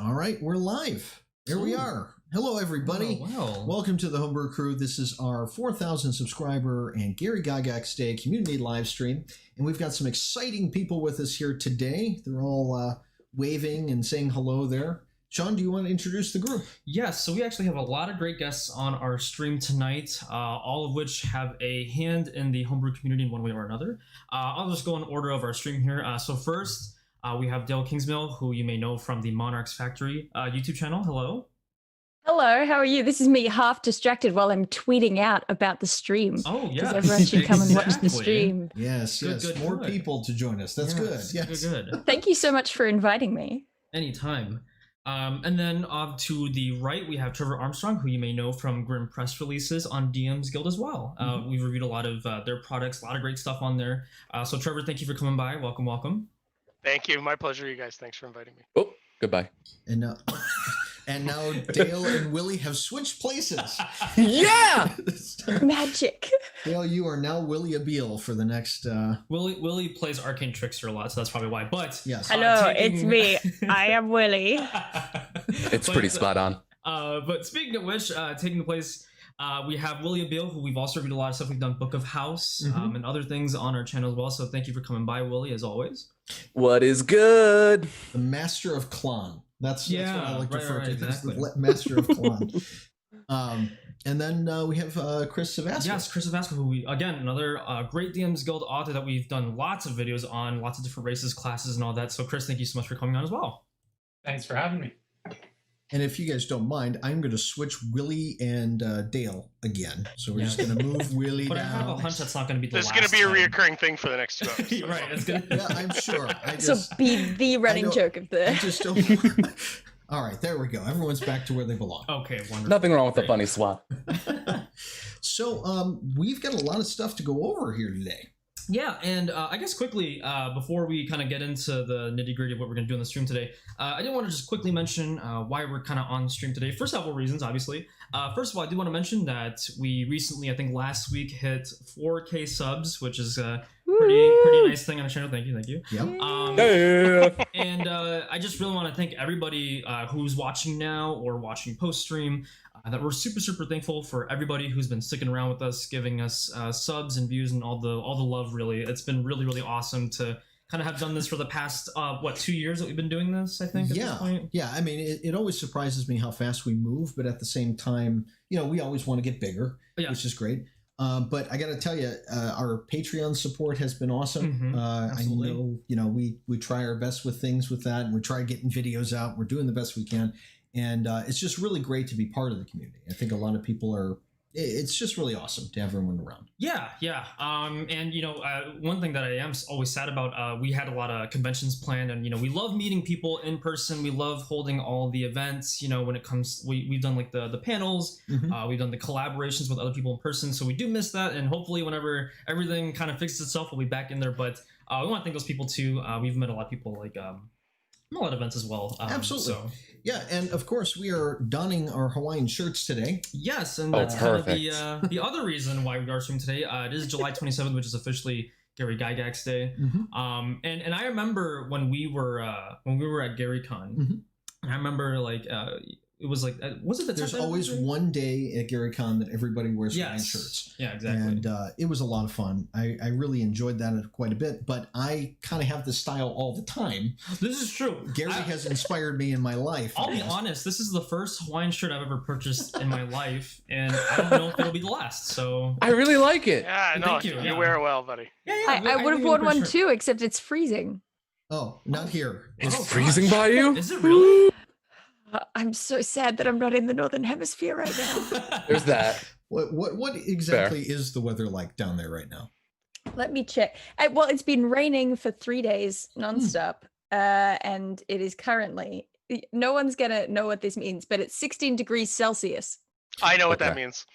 All right, we're live. Here we are. Hello, everybody. Oh, wow. Welcome to the Homebrew Crew. This is our 4,000 subscriber and Gary Gygax Day community live stream. And we've got some exciting people with us here today. They're all waving and saying hello there. Sean, do you want to introduce the group? Yes, so we actually have a lot of great guests on our stream tonight, all of which have a hand in the homebrew community in one way or another. I'll just go in order of our stream here. So first, we have Dael Kingsmill, who you may know from the MonarchsFactory YouTube channel. Hello. Hello, how are you? This is me half distracted while I'm tweeting out about the stream. Oh, yeah. Because everyone should come and watch the stream. Yes, Good, More people to join us. That's good. Yes. Good. Thank you so much for inviting me. Anytime. And then to the right, we have Trevor Armstrong, who you may know from Grim press releases on DM's Guild as well. We've reviewed a lot of their products, a lot of great stuff on there. So Trevor, thank you for coming by. Welcome. Thank you. My pleasure, you guys. Thanks for inviting me. Oh, goodbye. And now, and now Dael and Willy have switched places. Yeah! Magic. Dael, you are now Willy Abeel for the next... Willy plays Arcane Trickster a lot, so that's probably why. But Yes. Hello, it's me. I am Willy. It's pretty spot on. But speaking of which, taking the place, we have Willy Abeel, who we've also reviewed a lot of stuff. We've done Book of House and other things on our channel as well. So thank you for coming by, Willy, as always. What is good? The Master of Clon. That's what I like to refer to. Exactly. The Master of Clon. And then we have Chris Cevasco. Yes, Chris Cevasco, who we, again, another great DM's Guild author that we've done lots of videos on, lots of different races, classes, and all that. So Chris, thank you so much for coming on as well. Thanks for having me. And if you guys don't mind, I'm going to switch Willy and Dael again. So we're just going to move Willy But down. I have a hunch that's not going to be the This is last going to be a time. reoccurring thing for the next 2 hours. Right, it's gonna... Yeah, I'm sure. So be the running joke of I the... just don't... All right, there we go. Everyone's back to where they belong. Okay, wonderful. Nothing wrong with Great. the funny swap. So we've got a lot of stuff to go over here today. Yeah, and I guess quickly, before we kind of get into the nitty-gritty of what we're going to do in the stream today, I did want to just quickly mention why we're kind of on stream today, for several reasons, obviously. First of all, I do want to mention that we recently, I think last week, hit 4K subs, which is a pretty nice thing on the channel. Thank you. Yep. And I just really want to thank everybody who's watching now or watching post-stream. That we're super thankful for everybody who's been sticking around with us, giving us subs and views and all the love. Really, it's been really awesome to kind of have done this for the past 2 years that we've been doing this. I think at this point. Yeah. I mean, it always surprises me how fast we move, but at the same time, we always want to get bigger, which is great. But I got to tell you, our Patreon support has been awesome. I know, we try our best with things with that, and we try getting videos out. We're doing the best we can. And it's just really great to be part of the community. I think a lot of people are, it's just really awesome to have everyone around. Yeah. And, one thing that I am always sad about, we had a lot of conventions planned and, we love meeting people in person. We love holding all the events, when it comes, we've done like the panels, we've done the collaborations with other people in person. So we do miss that. And hopefully whenever everything kind of fixes itself, we'll be back in there. But we want to thank those people too. We've met a lot of people like, a lot of events as well. Absolutely. Yeah, and of course we are donning our Hawaiian shirts today. Yes, and that's kind of the other reason why we are streaming today. It is July 27th, which is officially Gary Gygax Day. And I remember when we were at GaryCon, I remember it was like, was it the There's always one day at GaryCon that everybody wears Hawaiian shirts. Yeah, exactly. And it was a lot of fun. I really enjoyed that quite a bit, but I kind of have this style all the time. This is true. Gary has inspired me in my life. I'll be honest, this is the first Hawaiian shirt I've ever purchased in my life, and I don't know if it'll be the last, so... I really like it. Yeah, no, Thank you. You wear it well, buddy. I would have worn one too, except it's freezing. Oh, not here. It's freezing by you? Is it really? I'm so sad that I'm not in the Northern Hemisphere right now. There's that. What exactly is the weather like down there right now? Let me check. Well, it's been raining for 3 days nonstop, and it is currently, no one's going to know what this means, but it's 16 degrees Celsius. I know what that means.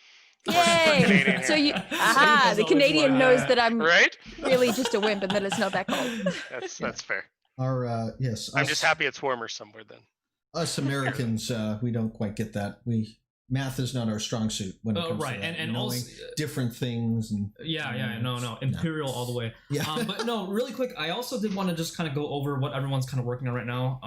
Yay! So the Canadian knows that I'm really just a wimp and that it's not that cold. That's fair. Yes. I'm just happy it's warmer somewhere then. Us Americans, we don't quite get that. We math is not our strong suit when it comes right. to that. And knowing also different things. And no, Imperial all the way. Yeah. But no, really quick, I also did want to just kind of go over what everyone's kind of working on right now.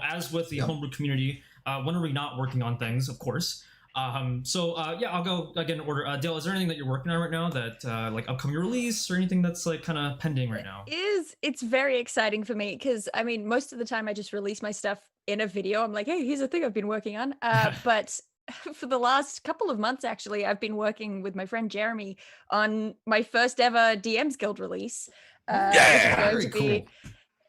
As with the homebrew community, when are we not working on things, of course. I'll go again in order. Dael, is there anything that you're working on right now that like upcoming release or anything that's like kind of pending right now? It's very exciting for me because I mean most of the time I just release my stuff in a video. I'm like, hey, here's a thing I've been working on. But for the last couple of months, actually, I've been working with my friend Jeremy on my first ever DM's Guild release. Very cool.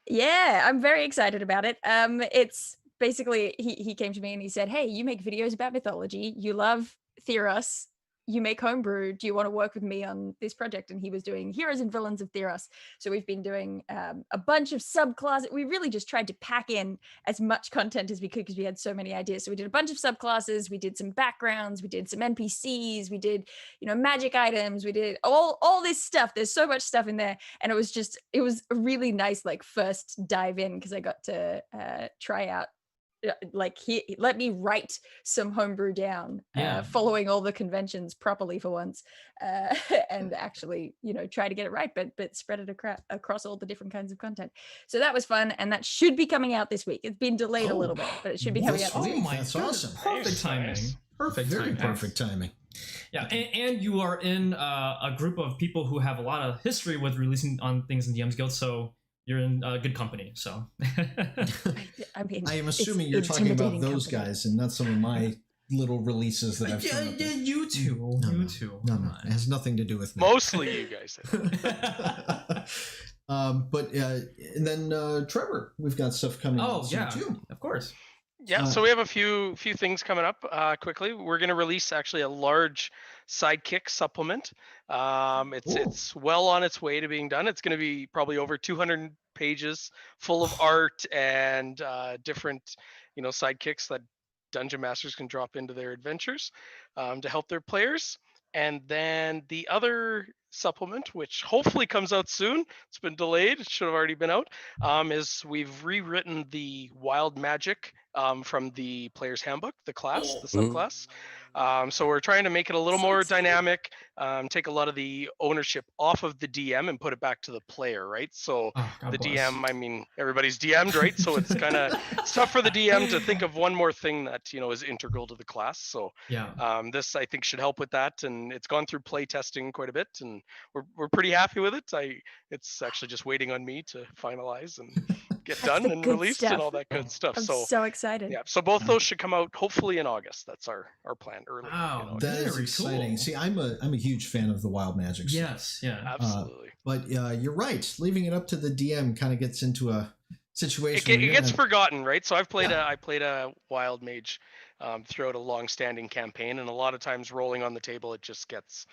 Yeah, I'm very excited about it. It's basically he came to me and he said, hey, you make videos about mythology, you love Theros, you make homebrew, do you want to work with me on this project? And he was doing heroes and villains of Theros. So we've been doing a bunch of subclasses. We really just tried to pack in as much content as we could because we had so many ideas. So we did a bunch of subclasses, we did some backgrounds, we did some NPCs, we did magic items, we did all this stuff. There's so much stuff in there, and it was a really nice like first dive in because I got to try out, like he let me write some homebrew down, following all the conventions properly for once, and actually try to get it right, but spread it across all the different kinds of content. So that was fun, and that should be coming out this week. It's been delayed a little bit, but it should be coming out this week. That's awesome. Perfect timing. Perfect timing. Yeah, and you are in a group of people who have a lot of history with releasing on things in DM's Guild, so you're in good company. So I mean, I am assuming you're talking about those guys and not some of my little releases that I've thrown up there. You too. No, it has nothing to do with me. Mostly you guys. And then Trevor, we've got stuff coming out soon too. Of course. Yeah, so we have a few things coming up quickly. We're going to release actually a large sidekick supplement. It's well on its way to being done. It's going to be probably over 200 pages full of art and different sidekicks that dungeon masters can drop into their adventures to help their players. And then the other supplement, which hopefully comes out soon, it's been delayed, it should have already been out, is we've rewritten the wild magic from the player's handbook, the subclass. So we're trying to make it a little more dynamic, take a lot of the ownership off of the DM and put it back to the player, right? So the DM, I mean, everybody's DM'd, right? So it's kind of tough for the DM to think of one more thing that, is integral to the class. So this, I think, should help with that. And it's gone through play testing quite a bit, and we're pretty happy with it. It's actually just waiting on me to finalize and get done and released and all that good stuff. I'm so excited. Yeah, so both those should come out hopefully in August. That's our plan early. Wow, that is exciting. Cool. See, I'm a huge fan of the wild magic stuff. Yes, yeah, absolutely. But you're right. Leaving it up to the DM kind of gets into a situation. It gets forgotten, right? So I played a wild mage throughout a long-standing campaign, and a lot of times rolling on the table, it just gets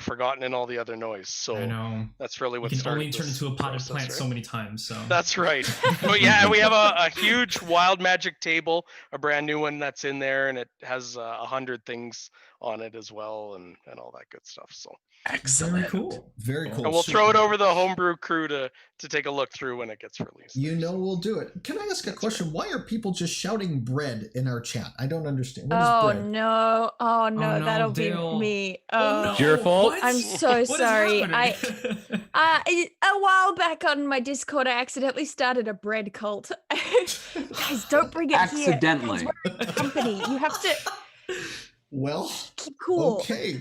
forgotten in all the other noise. So I know that's really what started. You can only turn into a potted plant so many times. So that's right. But yeah, we have a huge wild magic table, a brand new one that's in there, and it has 100 things on it as well, and all that good stuff. So excellent. Very cool. And we'll throw it over the homebrew crew to take a look through when it gets released. We'll do it. Can I ask a question? Right. Why are people just shouting bread in our chat? I don't understand. What is bread? No. Oh no, that'll Dael. be me. It's your fault. I'm so sorry. A while back on my Discord, I accidentally started a bread cult. Guys, don't bring it accidentally. Here. Accidentally. Company. You have to. Well, keep cool. Okay.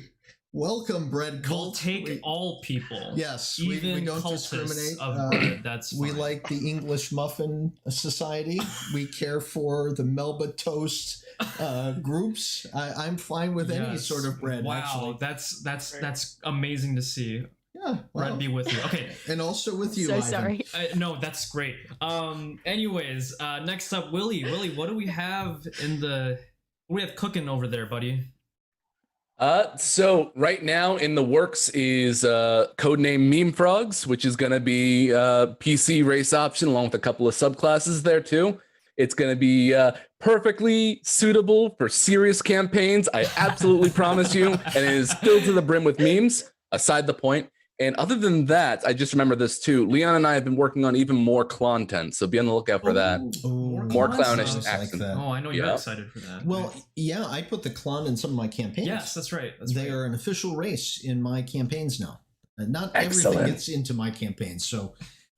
Welcome, bread cult. We'll take all people. Yes, even we don't discriminate. Of bread. That's fine. We like the English Muffin Society. We care for the Melba Toast groups. I'm fine with any sort of bread. Wow, actually. That's amazing to see. Yeah, bread be with you. Okay, and also with you. So Ivan. sorry. No, that's great. Anyways, next up, Willy. Willy, what do we have what do we have cooking over there, buddy? So right now in the works is codename Meme Frogs, which is going to be PC race option along with a couple of subclasses there too. It's going to be perfectly suitable for serious campaigns. I absolutely promise you. And it is filled to the brim with memes. Aside the point, And other than that, I just remember this too. Leon and I have been working on even more content, so be on the lookout for that. More clownish accent. Oh, I know you're Yeah. excited for that. Well, yeah, I put the clown in some of my campaigns. Yes, that's right. They are an official race in my campains now. Not Excellent. everything gets into my campaigns, so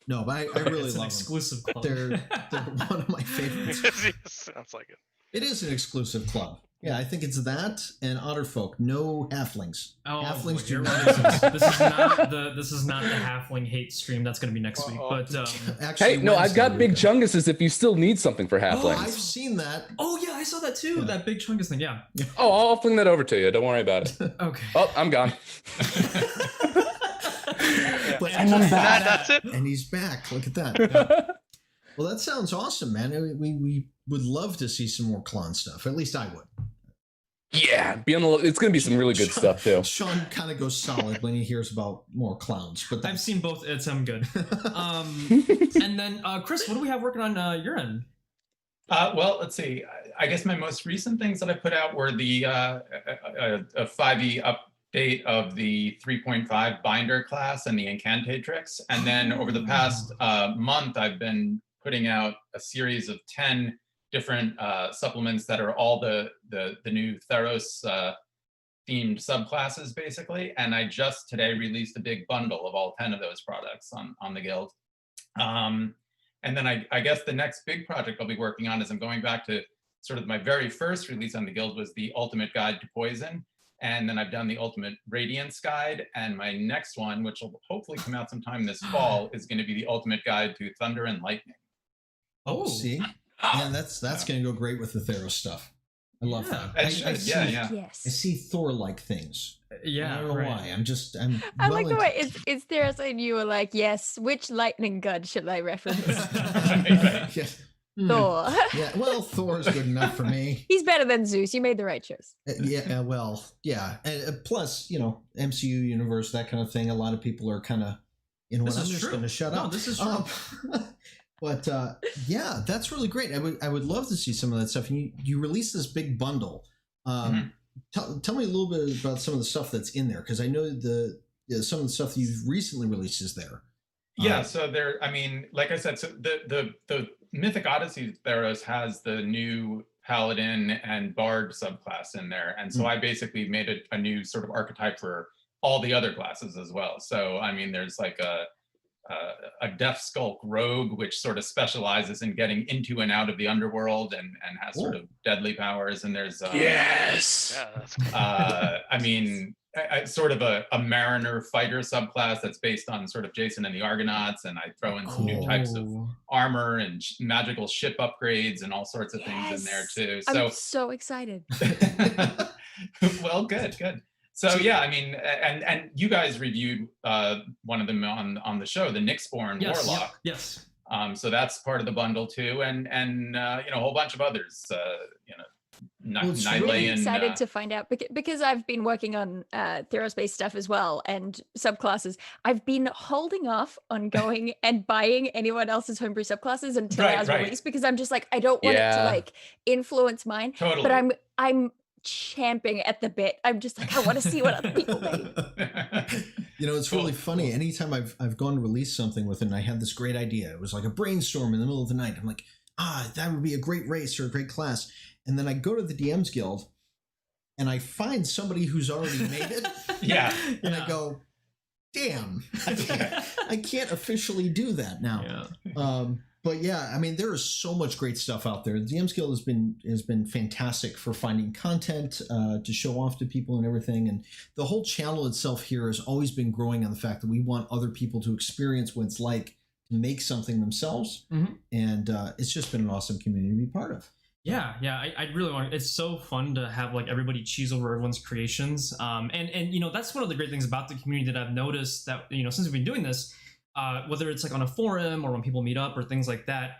no, but I really it's an love exclusive club. them. They're one of my favorites. Sounds like it. It is an exclusive club. Yeah, I think it's that and Otterfolk. No halflings. Halflings do not exist. This is not the halfling hate stream. That's going to be next week. But Actually, Hey, no, I've got Big Wednesday. Chunguses if you still need something for Oh, halflings. I've seen that. oh yeah, I saw that too. Yeah. That big chungus thing. Yeah. Oh, I'll fling that over to you. Don't worry about it. Okay. Oh, I'm gone. But And I'm back. That's it. And he's back. Look at that. Well, that sounds awesome, man. We would love to see some more clown stuff. At least I would. Yeah, be on the look. It's going to be some really good stuff too. Sean kind of goes solid when he hears about more clowns, but I've seen both. It's good. And then Chris, what do we have working on your end? Well, let's see. I guess my most recent things that I put out were the a 5e update of the 3.5 binder class and the incantatrix. And then over the past month, I've been putting out a series of 10 different supplements that are all the new Theros themed subclasses, basically. And I just today released a big bundle of all 10 of those products on the guild. And then I guess the next big project I'll be working on is I'm going back to sort of my very first release on the guild was the Ultimate Guide to Poison. And then I've done the Ultimate Radiance Guide. And my next one, which will hopefully come out sometime this fall, is going to be the Ultimate Guide to Thunder and Lightning. oh, see, and that's going to go great with the Theros stuff. I love that. I see Thor-like things. Yeah, I don't know why. I'm I like the way it's Theros and you were like, yes, which lightning god should I reference? Yeah. Thor. Yeah, well, Thor's good enough for me. He's better than Zeus. You made the right choice. Well, yeah. And plus, MCU universe, that kind of thing. A lot of people are kind of, I'm just going to shut up. This is true. But yeah, that's really great. I would love to see some of that stuff. And you released this big bundle. Tell me a little bit about some of the stuff that's in there, because I know some of the stuff you've recently released is there. Yeah, so there. I mean, like I said, so the Mythic Odyssey Theros has the new Paladin and Bard subclass in there, and so I basically made a new sort of archetype for all the other classes as well. So I mean, there's like a Death Skulk Rogue, which sort of specializes in getting into and out of the underworld and has sort of deadly powers. And there's Yes. Yeah, that's cool. I mean, sort of a Mariner fighter subclass that's based on sort of Jason and the Argonauts, and I throw in some new types of armor and magical ship upgrades and all sorts of things in there too. So I'm so excited. well, good. So yeah, I mean, and you guys reviewed one of them on the show, the Nyxborn Warlock. Yes. So that's part of the bundle too, and a whole bunch of others. I'm really excited to find out because I've been working on Theros-based stuff as well and subclasses. I've been holding off on going and buying anyone else's homebrew subclasses until it has released, because I'm just like, I don't want it to like influence mine. Totally. But I'm champing at the bit. I'm just like, I want to see what other people made. It's really funny. Anytime I've gone to release something with it, and I had this great idea. It was like a brainstorm in the middle of the night. I'm like, that would be a great race or a great class. And then I go to the DM's Guild and I find somebody who's already made it. And I go, damn, I can't officially do that now. But yeah, I mean, there is so much great stuff out there. The DM's Guild has been fantastic for finding content to show off to people and everything. And the whole channel itself here has always been growing on the fact that we want other people to experience what it's like to make something themselves. And it's just been an awesome community to be part of. Yeah, I really want. It's so fun to have like everybody cheese over everyone's creations, and that's one of the great things about the community that I've noticed that since we've been doing this, whether it's like on a forum or when people meet up or things like that,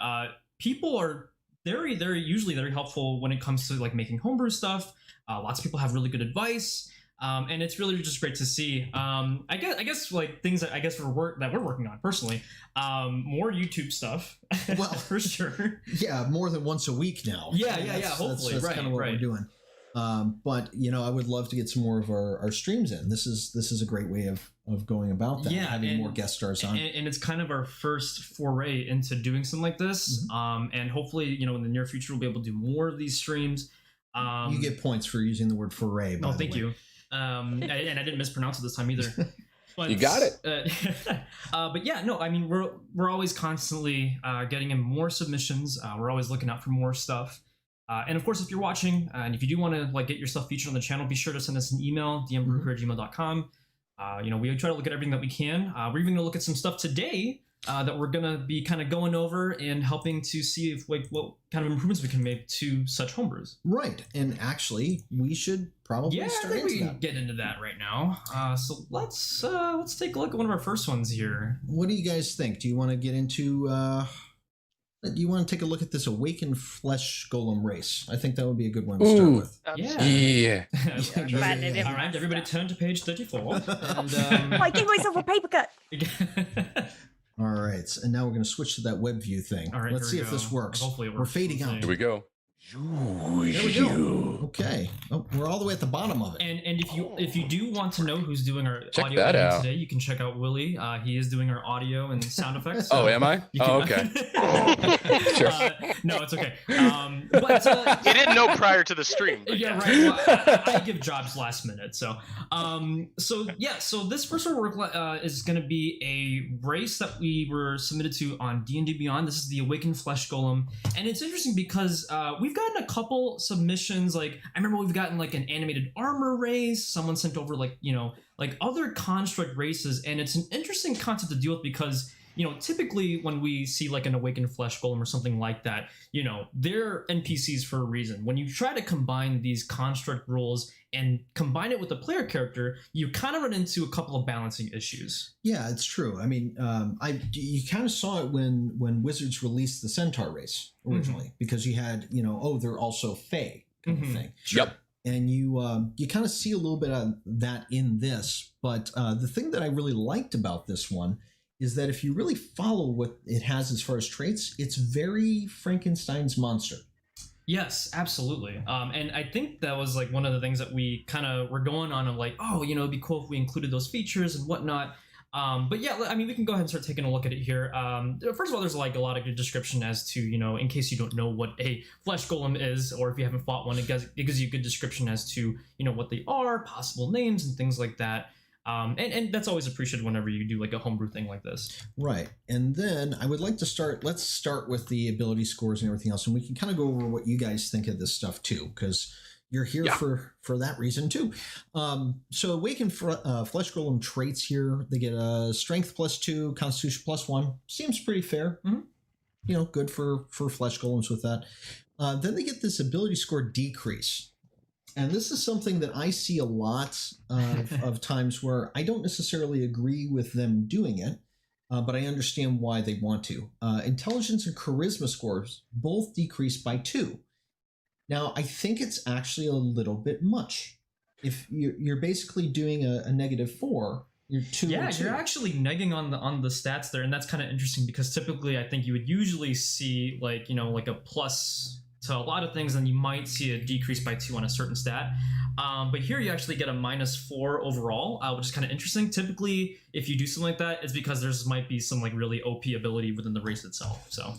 people are they're usually very helpful when it comes to like making homebrew stuff. Lots of people have really good advice. And it's really just great to see. I guess like things that we're working on personally. More YouTube stuff. Well, for sure. Yeah, more than once a week now. Yeah. Hopefully, that's kind of what we're doing. But I would love to get some more of our streams in. This is a great way of going about that. Yeah, having more guest stars on. And it's kind of our first foray into doing something like this. And hopefully, in the near future, we'll be able to do more of these streams. You get points for using the word foray. No, thank you. And I didn't mispronounce it this time either. But, you got it. But yeah, no, I mean, we're always constantly getting in more submissions. We're always looking out for more stuff. And of course, if you're watching and if you do want to get your stuff featured on the channel, be sure to send us an email, dmbrewer@gmail.com. We try to look at everything that we can. We're even going to look at some stuff today that we're going to be kind of going over and helping to see if what kind of improvements we can make to such homebrews. Right. And actually, we should probably start I think we into can get into that right now. So let's take a look at one of our first ones here. What do you guys think? Do you want to get into... do you want to take a look at this Awakened Flesh Golem race? I think that would be a good one to start with. Yeah. All right, everybody turn to page 34. And, I gave myself a paper cut. All right, and now we're going to switch to that web view thing. All right, let's see if this works. Hopefully it works. We're fading out. Here we go. There we go. Okay. Oh, we're all the way at the bottom of it. And if you do want to know who's doing our Check audio that editing out. today, you can check out Willy. He is doing our audio and sound effects. Oh, am I? You Oh, can- okay. Sure. No, it's okay. But You didn't know prior to the stream. But yeah, right. Well, I give jobs last minute, so so this first work is going to be a race that we were submitted to on D&D Beyond. This is the Awakened Flesh Golem, and it's interesting because we've gotten a couple submissions. Like I remember we've gotten like an animated armor race. Someone sent over like other construct races, and it's an interesting concept to deal with because typically when we see like an Awakened Flesh Golem or something like that, they're NPCs for a reason. When you try to combine these construct rules and combine it with a player character, you kind of run into a couple of balancing issues. Yeah, it's true. I mean, you kind of saw it when Wizards released the Centaur race originally, because you had, they're also Fae kind of thing. Sure. Yep. And you kind of see a little bit of that in this. But the thing that I really liked about this one is that if you really follow what it has as far as traits, it's very Frankenstein's monster. Yes, absolutely. And I think that was like one of the things that we kind of were going on of like, it'd be cool if we included those features and whatnot. But yeah, I mean, we can go ahead and start taking a look at it here. First of all, there's like a lot of good description as to, in case you don't know what a flesh golem is, or if you haven't fought one, it gives you a good description as to, what they are, possible names and things like that. And that's always appreciated whenever you do like a homebrew thing like this. Right. And then I would like to let's start with the ability scores and everything else. And we can kind of go over what you guys think of this stuff too, because you're here for that reason too. So Awakened Flesh Golem traits here, they get a strength +2, constitution +1. Seems pretty fair. Mm-hmm. Good for flesh golems with that. Then they get this ability score decrease. And this is something that I see a lot of times where I don't necessarily agree with them doing it, but I understand why they want to. Intelligence and charisma scores both decrease by 2. Now, I think it's actually a little bit much. If you're basically doing a -4, you're 2. Yeah, and 2. you're actually negging on the stats there, and that's kind of interesting because typically I think you would usually see like like a plus to a lot of things, and you might see a decrease by 2 on a certain stat. But here you actually get a -4 overall, which is kind of interesting. Typically, if you do something like that, it's because there's might be some like really OP ability within the race itself. So,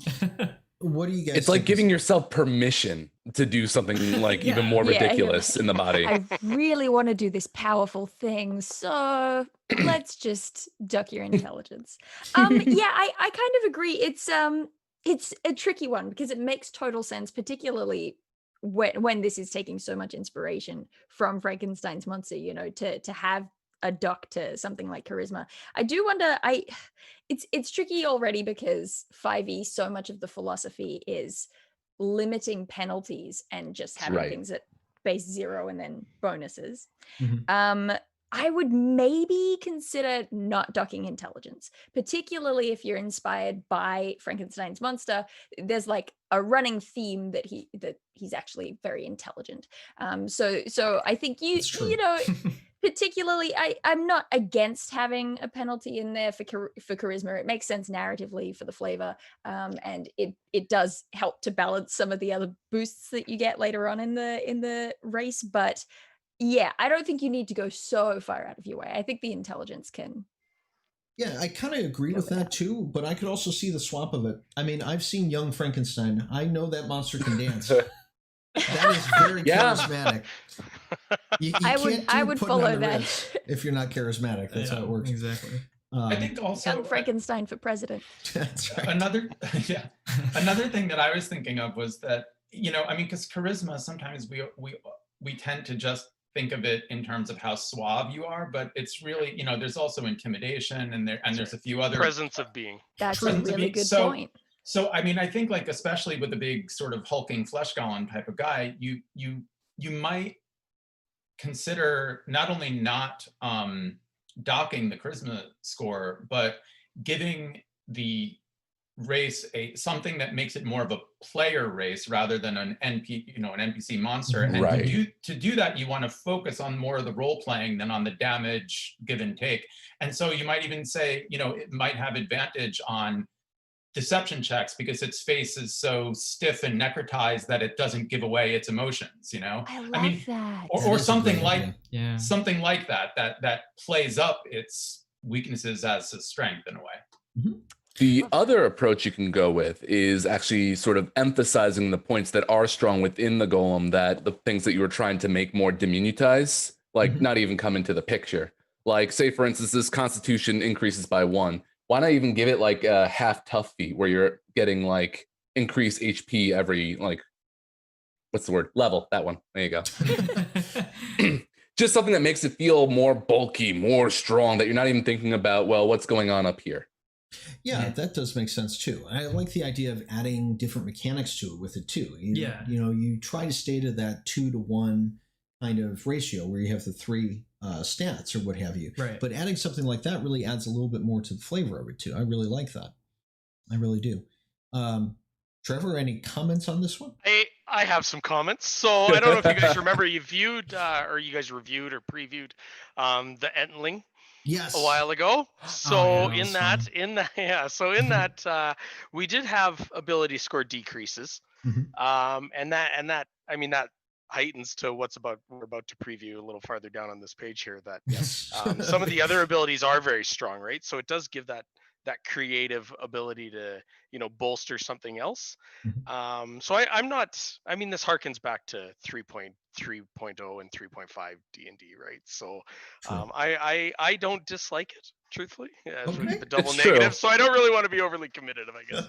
what do you guys? It's like giving yourself permission to do something like even more ridiculous in the body. I really want to do this powerful thing, so let's just duck your intelligence. I kind of agree. It's a tricky one because it makes total sense, particularly when this is taking so much inspiration from Frankenstein's monster, to have a dock to something like charisma. I do wonder, it's tricky already because 5e, so much of the philosophy is limiting penalties and just having things at base 0 and then bonuses. Mm-hmm. I would maybe consider not docking intelligence, particularly if you're inspired by Frankenstein's monster. There's like a running theme that he's actually very intelligent. So I think you know, particularly, I'm not against having a penalty in there for charisma. It makes sense narratively for the flavor, and it does help to balance some of the other boosts that you get later on in the race. But yeah, I don't think you need to go so far out of your way. I think the intelligence can. Yeah, I kind of agree with that too, but I could also see the swap of it. I mean, I've seen Young Frankenstein. I know that monster can dance. That is very charismatic. You I would follow that if you're not charismatic. That's how it works. Exactly. I think also Young Frankenstein for president. That's right. Another thing that I was thinking of was that, I mean, because charisma, sometimes we tend to just think of it in terms of how suave you are, but it's really, there's also intimidation and there's a few other presence of being. That's a really good point. So, I mean, I think like, especially with a big sort of hulking flesh golem type of guy, you might consider not only not docking the charisma score, but giving the race something that makes it more of a player race rather than an NPC monster. And right. to do that, you want to focus on more of the role playing than on the damage give and take. And so you might even say, it might have advantage on deception checks because its face is so stiff and necrotized that it doesn't give away its emotions, I love that. Or something like something like that plays up its weaknesses as a strength in a way. Mm-hmm. The other approach you can go with is actually sort of emphasizing the points that are strong within the golem, that the things that you were trying to make more diminutize, like not even come into the picture. Like, say, for instance, this constitution increases by 1. Why not even give it like a half tough feat where you're getting like increased HP every, like, what's the word? Level, that one. There you go. Just something that makes it feel more bulky, more strong, that you're not even thinking about, well, what's going on up here? Yeah, that does make sense too. I like the idea of adding different mechanics to it with it too. You try to stay to that 2-to-1 kind of ratio where you have the 3 stats or what have you. Right. But adding something like that really adds a little bit more to the flavor of it too. I really like that. I really do. Trevor, any comments on this one? I have some comments. So I don't know if you guys remember, you viewed or you guys reviewed or previewed the Entling. Yes. A while ago. So in that, we did have ability score decreases. And that heightens to we're about to preview a little farther down on this page here, that some of the other abilities are very strong, right? So it does give that creative ability to, bolster something else. So this harkens back to 3.3.0 and 3.5 D&D, right? So I don't dislike it, truthfully. The double it's negative, true. so I don't really want to be overly committed, I guess.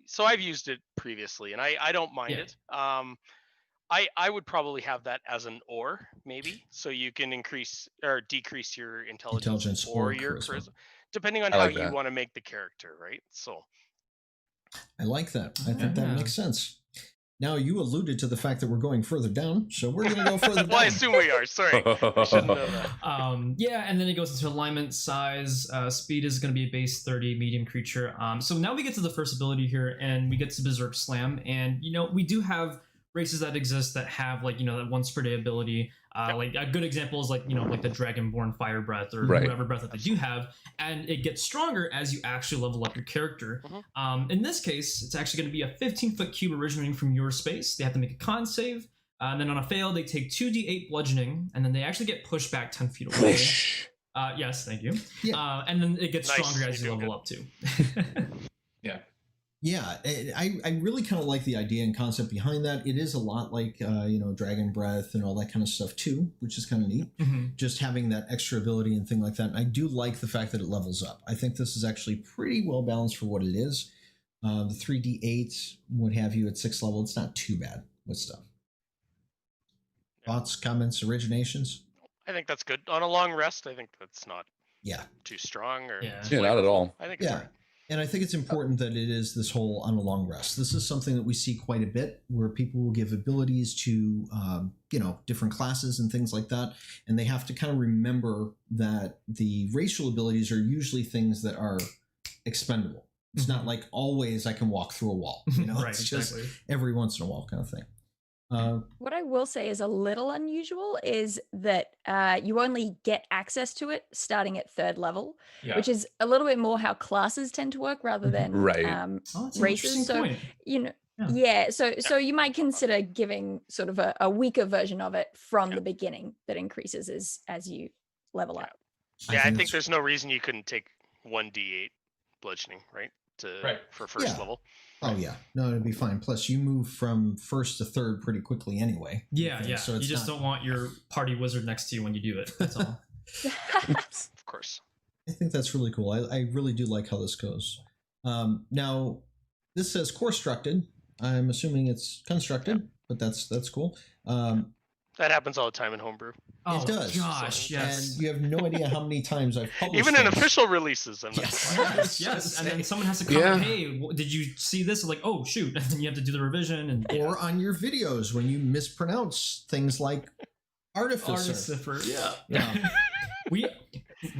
So I've used it previously, and I don't mind it. I would probably have that as an or, maybe, so you can increase or decrease your intelligence or your charisma, depending on how you want to make the character, right? So I like that. I think that makes sense. Now, you alluded to the fact that we're going further down, so we're going to go further down. Well, I assume we are. Sorry. I shouldn't know that. And then it goes into alignment, size. Speed is going to be a base 30, medium creature. So now we get to the first ability here, and we get to Berserk Slam. And, we do have races that exist that have, like, that once per day ability. Like a good example is like the Dragonborn Fire Breath or whatever breath that they do have, and it gets stronger as you actually level up your character. In this case, it's actually going to be a 15-foot cube originating from your space. They have to make a con save, and then on a fail, they take 2d8 bludgeoning, and then they actually get pushed back 10 feet away. Yes, thank you. Yeah. And then it gets stronger as you level up too. Yeah, I really kind of like the idea and concept behind that. It is a lot like, Dragon Breath and all that kind of stuff too, which is kind of neat. Just having that extra ability and thing like that. And I do like the fact that it levels up. I think this is actually pretty well balanced for what it is. The 3d8, what have you, at 6th level, it's not too bad with stuff. Thoughts, comments, originations? I think that's good. On a long rest, I think that's not too strong. Not at all. I think it's all right. And I think it's important that it is this whole on a long rest. This is something that we see quite a bit where people will give abilities to, different classes and things like that. And they have to kind of remember that the racial abilities are usually things that are expendable. It's not like always I can walk through a wall. Right, it's just every once in a while kind of thing. What I will say is a little unusual is that you only get access to it starting at 3rd level, which is a little bit more how classes tend to work rather than Right. races. So, you know, yeah. So you might consider giving sort of a weaker version of it from the beginning that increases as you level up. Yeah, I think there's no reason you couldn't take 1d8 bludgeoning, right? For first level. Oh yeah, no, it'd be fine. Plus, you move from 1st to 3rd pretty quickly anyway. Yeah. So you just don't want your party wizard next to you when you do it. That's all. Of course. I think that's really cool. I really do like how this goes. Now, this says core-structed. I'm assuming it's constructed, but that's cool. That happens all the time in homebrew. Oh, it does. Gosh, yes. And you have no idea how many times I've published even in things. official releases. Yes. And then someone has to comment, hey, did you see this? Like, oh, shoot. And then you have to do the revision. Or on your videos when you mispronounce things like artificer. Yeah.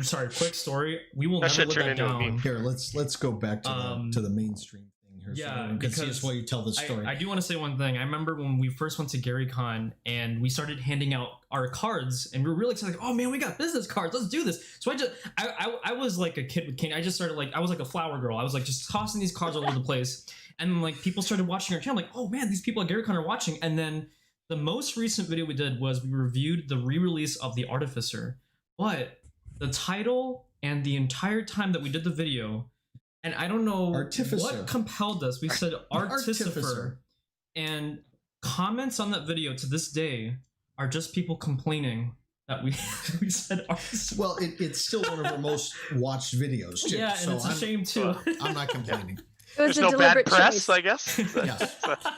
Sorry, quick story. We will never let that down. Here, let's go back to the mainstream thing here. Yeah, so because see us while you tell the story. I do want to say one thing. I remember when we first went to GaryCon and we started handing out our cards, and we were really excited. Like, oh man, we got business cards. Let's do this. So I was like a kid with King. I just started I was like a flower girl. I was like just tossing these cards all over the place, and like people started watching our channel. Like, oh man, these people at GaryCon are watching. And then the most recent video we did was we reviewed the re-release of the Artificer, but the title and the entire time that we did the video, and I don't know what compelled us. We said Artificer, and comments on that video to this day are just people complaining that we said Artificer. Well, it's still one of our most watched videos too. Yeah, and it's a shame too. I'm not complaining. There's no bad press, I guess.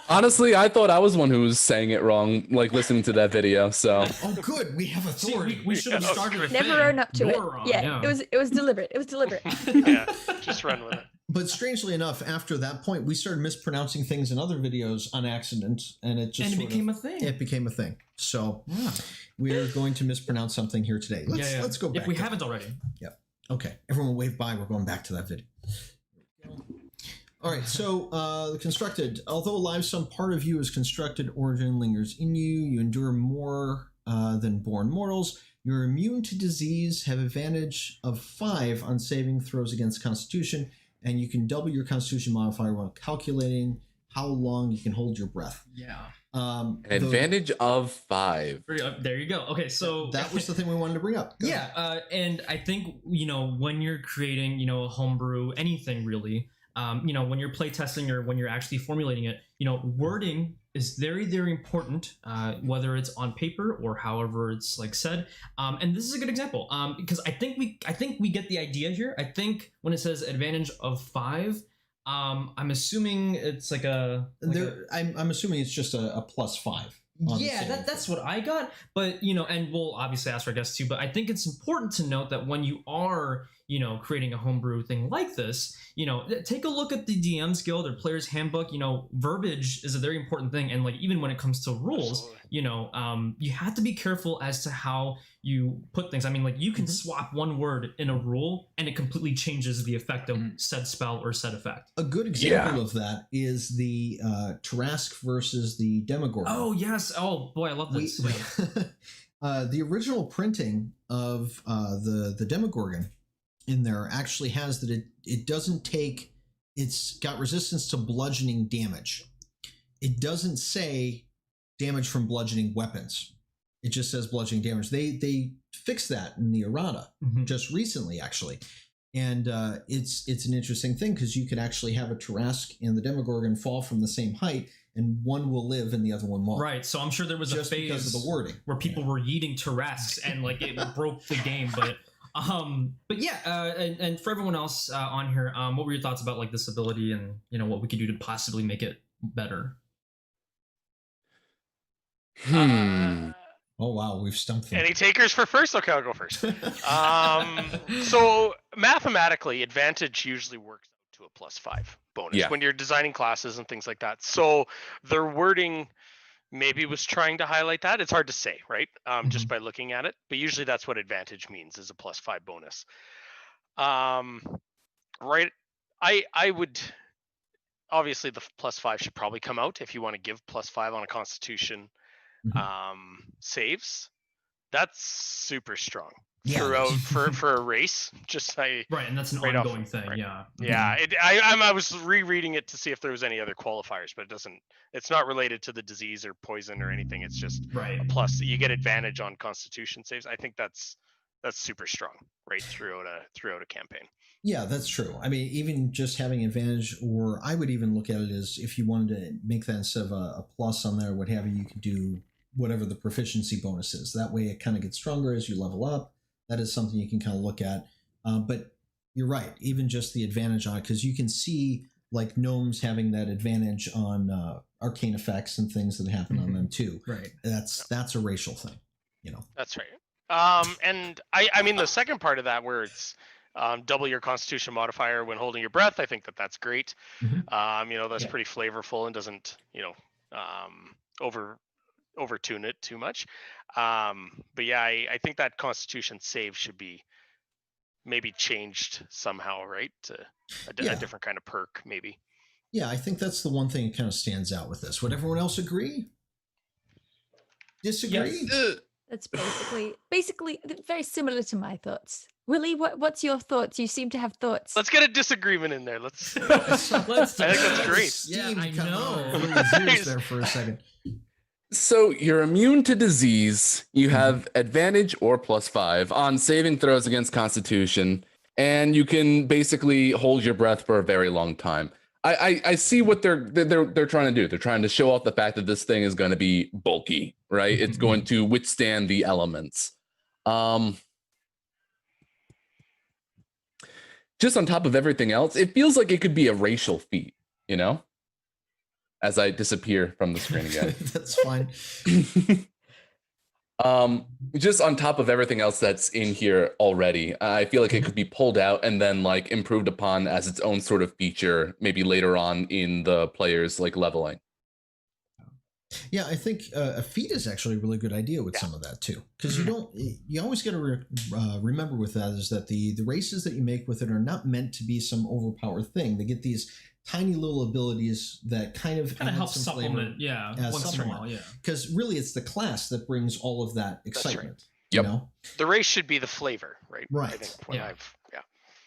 Honestly, I thought I was one who was saying it wrong, like listening to that video. So. Oh, good. We have authority. We should have started. Never own up to it. Wrong, yeah, it was deliberate. It was deliberate. Yeah, just run with it. But strangely enough, after that point, we started mispronouncing things in other videos on accident, and it just became a thing. It became a thing. So we're going to mispronounce something here today. Let's go back. If we haven't already. Yep. Okay. Everyone wave bye. We're going back to that video. All right, so the constructed. Although alive, some part of you is constructed. Origin lingers in you. You endure more than born mortals. You're immune to disease. Have advantage of 5 on saving throws against Constitution, and you can double your Constitution modifier while calculating how long you can hold your breath. Yeah. Advantage of 5. There you go. Okay, so that was the thing we wanted to bring up. Go ahead. And I think when you're creating a homebrew, anything really. When you're playtesting or when you're actually formulating it, wording is very, very important, whether it's on paper or however it's said. And this is a good example because I think we get the idea here. I think when it says advantage of 5, I'm assuming it's I'm assuming it's just a +5. Yeah, that's what I got. But and we'll obviously ask our guests too. But I think it's important to note that when you are creating a homebrew thing like this, take a look at the DM's Guild or Player's Handbook. Verbiage is a very important thing, and even when it comes to rules, you have to be careful as to how you put things. I mean, you can swap one word in a rule, and it completely changes the effect of said spell or said effect. A good example of that is the Tarrasque versus the Demogorgon. Oh yes! Oh boy, I love this. The original printing of the Demogorgon in there actually has that it doesn't take, it's got resistance to bludgeoning damage. It doesn't say damage from bludgeoning weapons. It just says bludgeoning damage. They fixed that in the errata just recently, actually. And it's an interesting thing because you could actually have a Tarrasque and the Demogorgon fall from the same height, and one will live and the other one won't. Right. So I'm sure there was just a phase because of the wording where people were yeeting Tarrasques and it broke the game. But yeah, and for everyone else on here, what were your thoughts about this ability and what we could do to possibly make it better? Oh wow, we've stumped them. Any takers for first? Okay, I'll go first. So mathematically, advantage usually works out to a +5 bonus when you're designing classes and things like that. So their wording maybe was trying to highlight that. It's hard to say, right? Just by looking at it, but usually that's what advantage means, is a +5 bonus. Right? I would obviously the +5 should probably come out if you want to give +5 on a Constitution saves. That's super strong throughout for a race. Just right, and that's an ongoing thing. Right. Yeah. Yeah. I was rereading it to see if there was any other qualifiers, but it's not related to the disease or poison or anything. It's just a plus. You get advantage on Constitution saves. I think that's super strong right throughout a campaign. Yeah, that's true. I mean, even just having advantage, or I would even look at it as if you wanted to make that instead of a plus on there, what have you, you could do whatever the proficiency bonus is. That way it kind of gets stronger as you level up. That is something you can kind of look at. But you're right, even just the advantage on it, because you can see like gnomes having that advantage on arcane effects and things that happen on them too. Right. That's a racial thing, you know. That's right. And I mean the second part of that where it's double your Constitution modifier when holding your breath, I think that's great. That's pretty flavorful and doesn't, overtune it too much. But yeah, I think that Constitution save should be maybe changed somehow, right? To a different kind of perk, maybe. Yeah, I think that's the one thing that kind of stands out with this. Would everyone else agree? Disagree? Yes. That's basically very similar to my thoughts. Willy, what's your thoughts? You seem to have thoughts. Let's get a disagreement in there. Let's I think that's great. Yeah, I know. Willy's there for a second. So you're immune to disease. You have advantage or +5 on saving throws against Constitution, and you can basically hold your breath for a very long time. I see what they're trying to do. They're trying to show off the fact that this thing is going to be bulky, right? It's going to withstand the elements. Just on top of everything else, it feels like it could be a racial feat, you know? As I disappear from the screen again. That's fine. Just on top of everything else that's in here already, I feel like it could be pulled out and then like improved upon as its own sort of feature, maybe later on in the player's like leveling. Yeah, I think a feat is actually a really good idea with some of that too, because you always got to remember with that is that the races that you make with it are not meant to be some overpowered thing. They get these tiny little abilities that kind of help supplement, once in a while, because really it's the class that brings all of that excitement. Right. Yep. You know? The race should be the flavor, right? Right. I think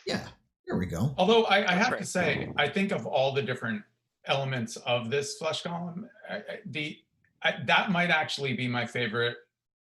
yeah. There we go. Although I have to say, I think of all the different elements of this flesh golem, that might actually be my favorite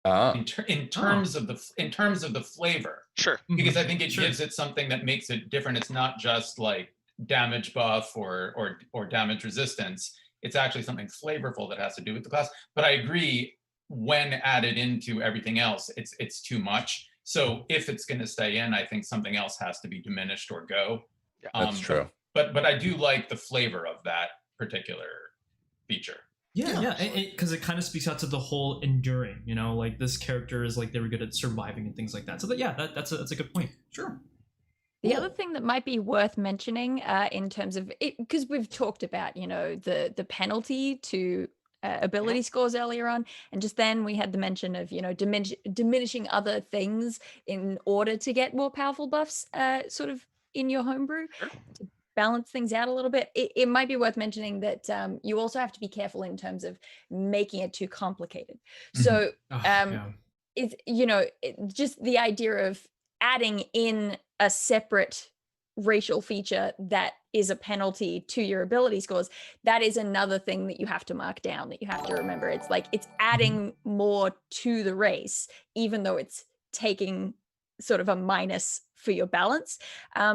in terms of the flavor. Sure. Because I think it gives it something that makes it different. It's not just like damage buff or damage resistance. It's actually something flavorful that has to do with the class. But I agree, when added into everything else, it's too much. So if it's going to stay in, I think something else has to be diminished or go. Yeah, that's true. But I do like the flavor of that particular feature. Yeah, because it kind of speaks out to the whole enduring. You know, like this character is like they were good at surviving and things like that. So that's a good point. Sure. The other thing that might be worth mentioning in terms of it, because we've talked about, the penalty to ability scores earlier on, and just then we had the mention of, diminishing other things in order to get more powerful buffs sort of in your homebrew to balance things out a little bit. It might be worth mentioning that you also have to be careful in terms of making it too complicated. So it's, just the idea of adding in a separate racial feature that is a penalty to your ability scores, that is another thing that you have to mark down, that you have to remember. It's like it's adding more to the race, even though it's taking sort of a minus for your balance.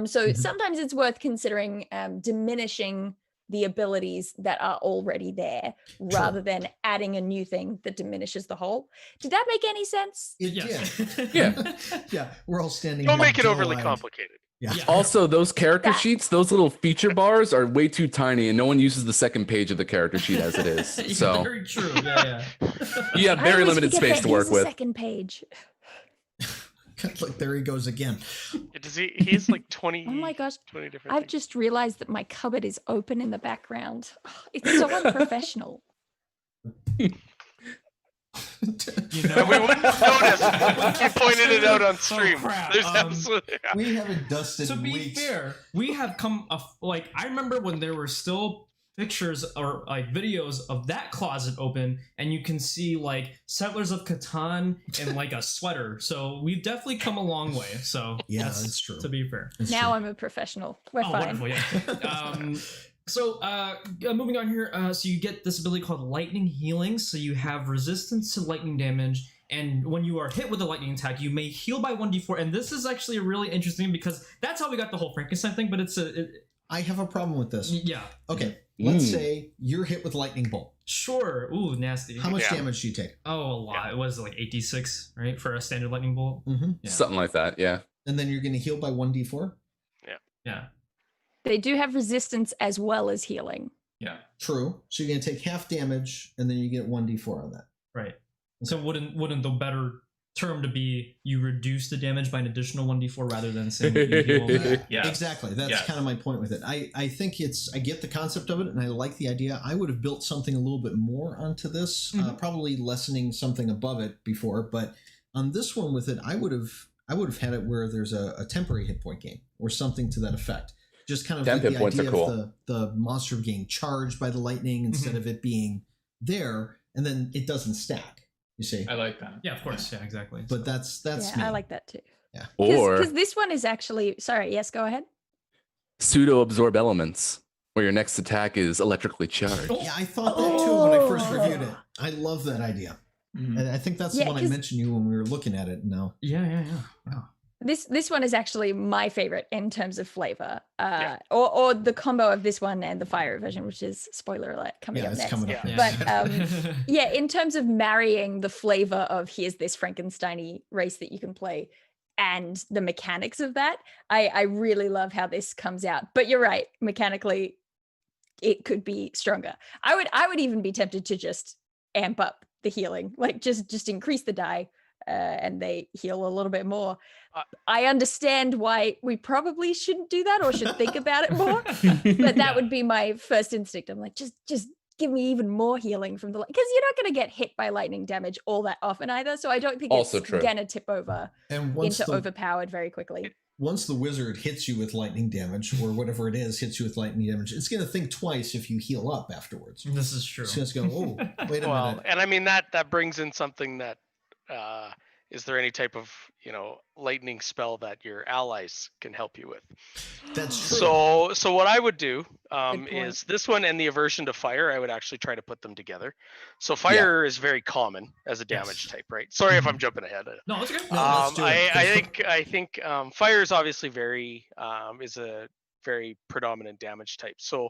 So sometimes it's worth considering diminishing the abilities that are already there rather than adding a new thing that diminishes the whole. Did that make any sense? Yeah. We're all standing. Don't make it overly complicated. Yeah. Also, those character sheets, those little feature bars are way too tiny, and no one uses the second page of the character sheet as it is. So very true. Yeah. You have very limited space to work with. Second page. Look, there he goes again. He's like 20. Oh my gosh. 20 different I've things. just realized that my cupboard is open in the background. Oh, it's so unprofessional. You know? We wouldn't notice. You pointed it out on stream. crap. There's absolutely. We haven't dusted To in be weeks. fair, we have come like I remember when there were still pictures or like videos of that closet open, and you can see like Settlers of Catan and like a sweater. So we've definitely come a long way. So Yeah, that's true. To be fair. That's Now true. I'm a professional. We're Oh, fine. wonderful, yeah. So moving on here, so you get this ability called Lightning Healing. So you have resistance to lightning damage, and when you are hit with a lightning attack, you may heal by 1d4. And this is actually really interesting because that's how we got the whole Frankenstein thing. But I have a problem with this. yeah, Okay, let's say you're hit with lightning bolt. sure. Ooh, nasty. How much Yeah. damage do you take? Oh, a lot. It was like 8d6, right, for a standard lightning bolt. Mm-hmm. Yeah. Something like that, yeah. And then you're going to heal by 1d4? Yeah. They do have resistance as well as healing. Yeah. True. So you're going to take half damage, and then you get 1d4 on that. Right. So wouldn't the better term to be you reduce the damage by an additional 1d4 rather than saying that you heal? Yes. Exactly. That's Yes. kind of my point with it. I think I get the concept of it, and I like the idea. I would have built something a little bit more onto this, probably lessening something above it before, but on this one with it, I would have had it where there's a temporary hit point gain or something to that effect. Just kind of Temp like hit the points are idea cool. of the monster being charged by the lightning instead of it being there, and then it doesn't stack. You see? I like that. Yeah, of course. Yeah, exactly. But that's Yeah, me. I like that too. Or Because this one is actually, sorry, yes, go ahead. pseudo absorb elements, where your next attack is electrically charged. Yeah, I thought that too when I first reviewed it. I love that idea. Mhm. And I think that's Yeah, the one I 'cause- mentioned to you when we were looking at it. No. Yeah. Wow. This one is actually my favorite in terms of flavor, Yeah. or the combo of this one and the fire version, which is spoiler alert coming Yeah, up it's next. coming up Yeah. next. But yeah, in terms of marrying the flavor of here's this Frankenstein-y race that you can play and the mechanics of that, I really love how this comes out. But you're right, mechanically, it could be stronger. I would even be tempted to just amp up the healing, like just increase the die. And they heal a little bit more. I understand why we probably shouldn't do that or should think about it more, but that would be my first instinct. I'm like, just give me even more healing from the, because you're not going to get hit by lightning damage all that often either. So I don't think Also it's true. going to tip over And once into the, overpowered very quickly. once the wizard hits you with lightning damage or whatever it is, hits you with lightning damage, it's going to think twice if you heal up afterwards. This is true. It's just going to go, oh, wait a Well, minute. and I mean that brings in something that is there any type of lightning spell that your allies can help you with? That's true. So what I would do point. is this one and the aversion to fire. I would actually try to put them together. So fire is very common as a damage type, right? Sorry if I'm jumping ahead. No, it's okay. No, let's do it. I think fire is obviously is a very predominant damage type. So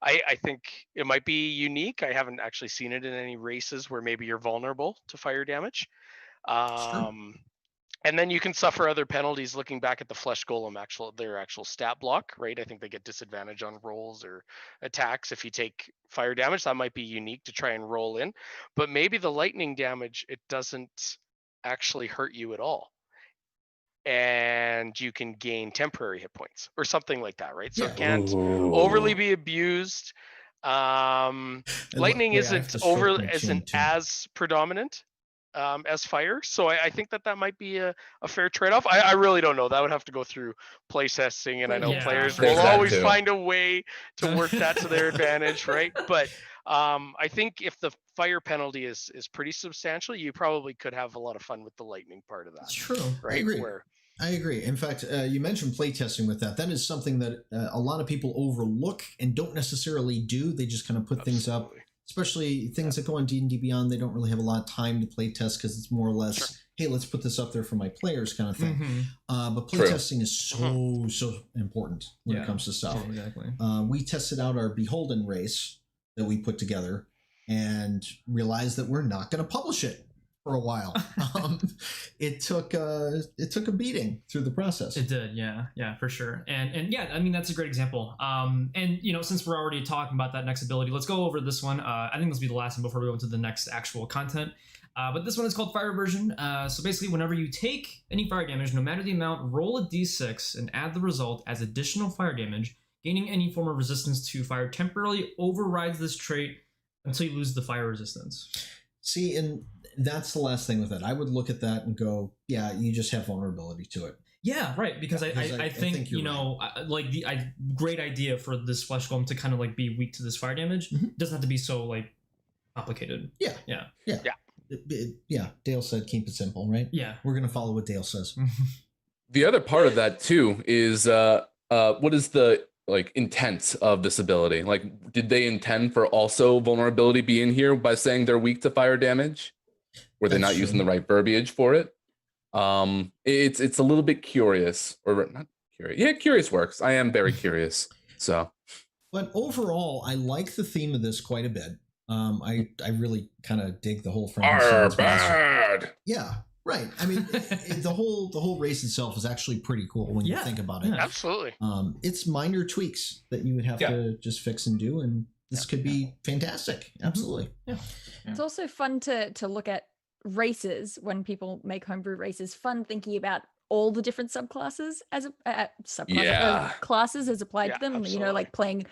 I think it might be unique. I haven't actually seen it in any races where maybe you're vulnerable to fire damage. And then you can suffer other penalties. Looking back at the flesh golem, their actual stat block, right? I think they get disadvantage on rolls or attacks if you take fire damage. That might be unique to try and roll in, but maybe the lightning damage, it doesn't actually hurt you at all, and you can gain temporary hit points or something like that, right? So it can't overly be abused. Lightning wait, I have to stroke my chin, isn't too. as predominant as fire, so I think that might be a fair trade-off. I really don't know. That would have to go through play testing, and I know Yeah, players there's will that always too. find a way to work that to their advantage, right? But I think if the fire penalty is pretty substantial, you probably could have a lot of fun with the lightning part of that, It's true. right? agree. Where I agree. In fact, you mentioned playtesting with that. That is something that a lot of people overlook and don't necessarily do. They just kind of put things up, Absolutely. especially things that go on D&D Beyond. They don't really have a lot of time to play test because it's more or less, Sure. hey, let's put this up there for my players kind of thing. Mhm. But True. playtesting is so important when it Yeah. comes to stuff. Exactly. We tested out our Beholden race that we put together and realized that we're not going to publish it for a while. It took a beating through the process. It did, yeah, for sure. And yeah, I mean that's a great example. And since we're already talking about that next ability, let's go over this one. I think this will be the last one before we go into the next actual content. But this one is called Fire Version. So basically, whenever you take any fire damage, no matter the amount, roll a d6 and add the result as additional fire damage. Gaining any form of resistance to fire temporarily overrides this trait until you lose the fire resistance. See, and That's the last thing with it. I would look at that and go, yeah, you just have vulnerability to it. Yeah, right. Because I think you know, right. Like great idea for this flesh golem to kind of like be weak to this fire damage. It doesn't have to be so like complicated. Yeah. Dael said keep it simple, right? Yeah. We're gonna follow what Dael says. The other part of that too is what is the like intent of this ability? Like, did they intend for also vulnerability be in here by saying they're weak to fire damage? Were they not using the right verbiage for it? It's a little bit curious, or not curious. Yeah, curious works. I am very curious. So, but overall, I like the theme of this quite a bit. I really kind of dig the whole Frankenstein's bad. Yeah, right. I mean, the whole race itself is actually pretty cool when you think about it. Absolutely. It's minor tweaks that you would have to just fix and do, and this could be fantastic. Absolutely. Yeah. It's also fun to look at races when people make homebrew races. Fun thinking about all the different subclasses as classes as applied to them. Absolutely. You know, like playing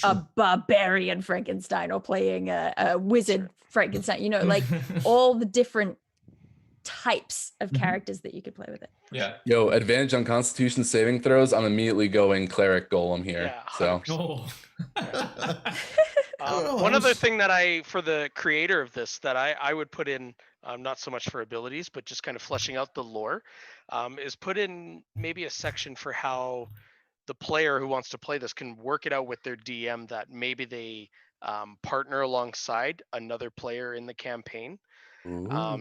a barbarian Frankenstein or playing a wizard Frankenstein. You know, like all the different types of characters that you could play with it. Yeah. Yo, advantage on Constitution saving throws. I'm immediately going cleric golem here. Yeah, so. One other thing that for the creator of this, that I would put in, not so much for abilities, but just kind of fleshing out the lore, is put in maybe a section for how the player who wants to play this can work it out with their DM, that maybe they partner alongside another player in the campaign.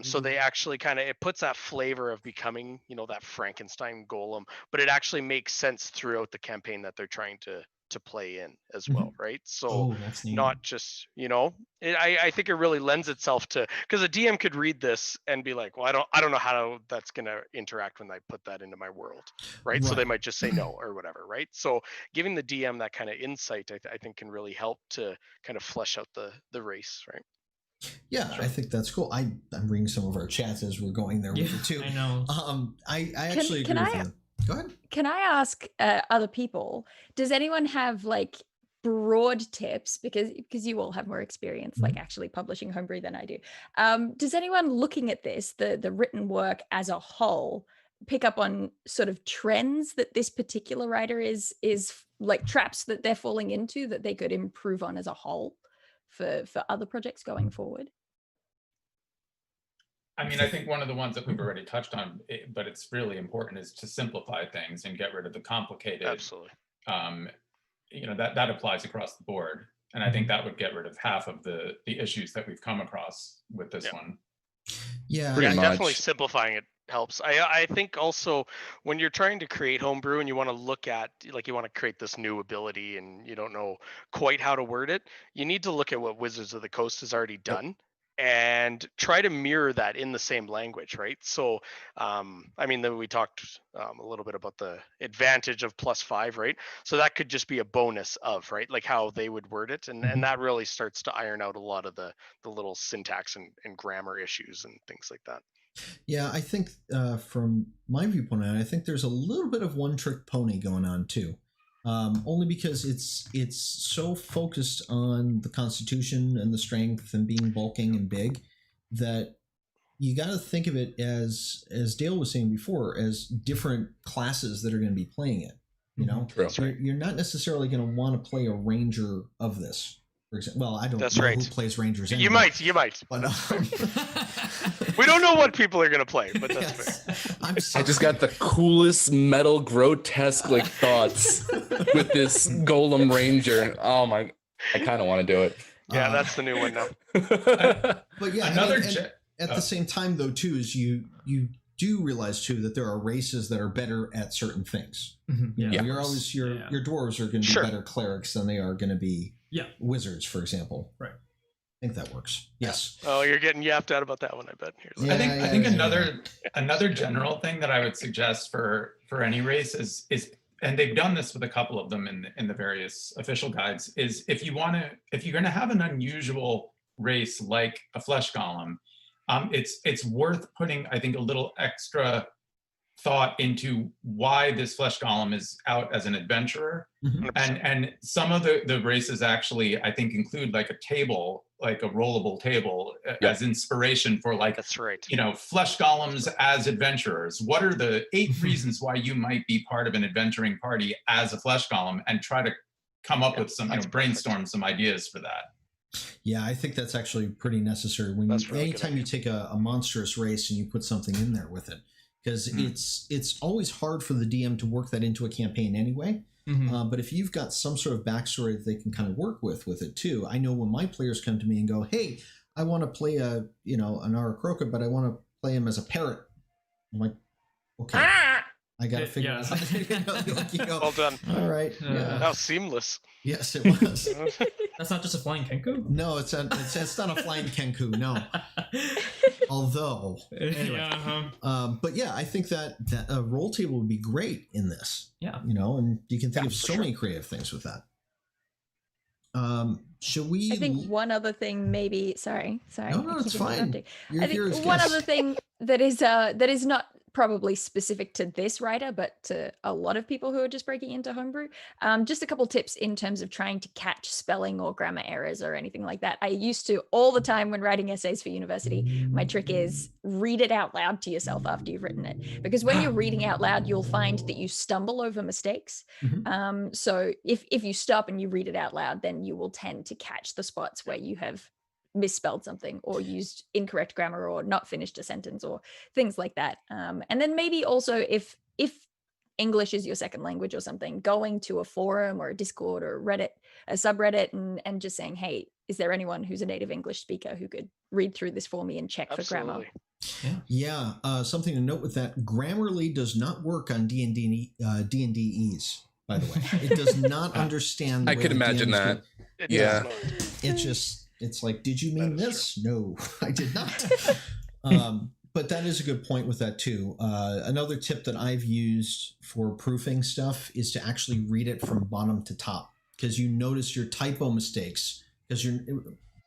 So they actually it puts that flavor of becoming, you know, that Frankenstein golem, but it actually makes sense throughout the campaign that they're trying to play in as well, right? So not just, you know, I think it really lends itself to, because a DM could read this and be like, well, I don't know how that's going to interact when I put that into my world, right? So they might just say no or whatever, right? So giving the DM that kind of insight, I think can really help to kind of flesh out the race, right? Yeah, I think that's cool. I'm reading some of our chats as we're going there with it too. I know. I actually agree with you. Go ahead. Can I ask other people, does anyone have like broad tips, because you all have more experience like actually publishing homebrew than I do. Does anyone looking at this, the written work as a whole, pick up on sort of trends that this particular writer is like traps that they're falling into that they could improve on as a whole for other projects going forward? I mean, I think one of the ones that we've already touched on, but it's really important, is to simplify things and get rid of the complicated. Absolutely. You know, that applies across the board. And I think that would get rid of half of the issues that we've come across with this one. Yeah, definitely simplifying it helps. I think also when you're trying to create homebrew and you want to look at, like, you want to create this new ability and you don't know quite how to word it, you need to look at what Wizards of the Coast has already done and try to mirror that in the same language, right? So, I mean, then we talked a little bit about the advantage of +5, right? So that could just be a bonus of, right, like how they would word it, and that really starts to iron out a lot of the little syntax and grammar issues and things like that. Yeah, I think from my viewpoint, I think there's a little bit of one-trick pony going on too. Only because it's so focused on the constitution and the strength and being bulking and big that you got to think of it as Dael was saying before, as different classes that are going to be playing it. You know, you're not necessarily going to want to play a ranger of this. For example, well, I don't know who plays rangers. Anyway, you might. But, we don't know what people are going to play, but that's fair. I just got the coolest metal grotesque like thoughts with this golem ranger. Oh my, I kind of want to do it. Yeah, that's the new one now. But yeah, at the same time though too, is you do realize too that there are races that are better at certain things. You know, you're always your dwarves are going to be better clerics than they are going to be wizards, for example. Right. I think that works. Yes. Oh, you're getting yapped out about that one, I bet. I think another general thing that I would suggest for any race is, and they've done this with a couple of them in the various official guides, is if you're going to have an unusual race like a flesh golem, it's worth putting, I think, a little extra thought into why this flesh golem is out as an adventurer. And some of the races actually, I think, include like a table, like a rollable table as inspiration for like, that's right. You know, flesh golems as adventurers. What are the 8 reasons why you might be part of an adventuring party as a flesh golem, and try to come up with some, brainstorm some ideas for that. Yeah, I think that's actually pretty necessary. When anytime you take a monstrous race and you put something in there with it, because it's always hard for the DM to work that into a campaign anyway. But if you've got some sort of backstory that they can kind of work with it too. I know when my players come to me and go, "Hey, I want to play an Aarakocra, but I want to play him as a parrot." I'm like, "Okay, I got to figure out something." Well done. All right. Yeah. How seamless. Yes, it was. That's not just a flying kenku? No, it's not a flying kenku. No. Although, anyway, but yeah, I think that a roll table would be great in this. Yeah, and you can think of so many creative things with that. Should we? I think one other thing, maybe. Sorry. No, it's fine. I think one other thing that is not probably specific to this writer, but to a lot of people who are just breaking into homebrew. Just a couple tips in terms of trying to catch spelling or grammar errors or anything like that. I used to all the time when writing essays for university. My trick is read it out loud to yourself after you've written it, because when you're reading out loud, you'll find that you stumble over mistakes. So if you stop and you read it out loud, then you will tend to catch the spots where you have misspelled something or used incorrect grammar or not finished a sentence or things like that. And then maybe also if English is your second language or something, going to a forum or a Discord or Reddit, a subreddit, and just saying, "Hey, is there anyone who's a native English speaker who could read through this for me and check for grammar?" Yeah. Something to note with that: Grammarly does not work on D&D's. By the way, it does not understand. I could imagine that. It's like, did you mean this? No, I did not. But that is a good point with that too. Another tip that I've used for proofing stuff is to actually read it from bottom to top, because you notice your typo mistakes. Because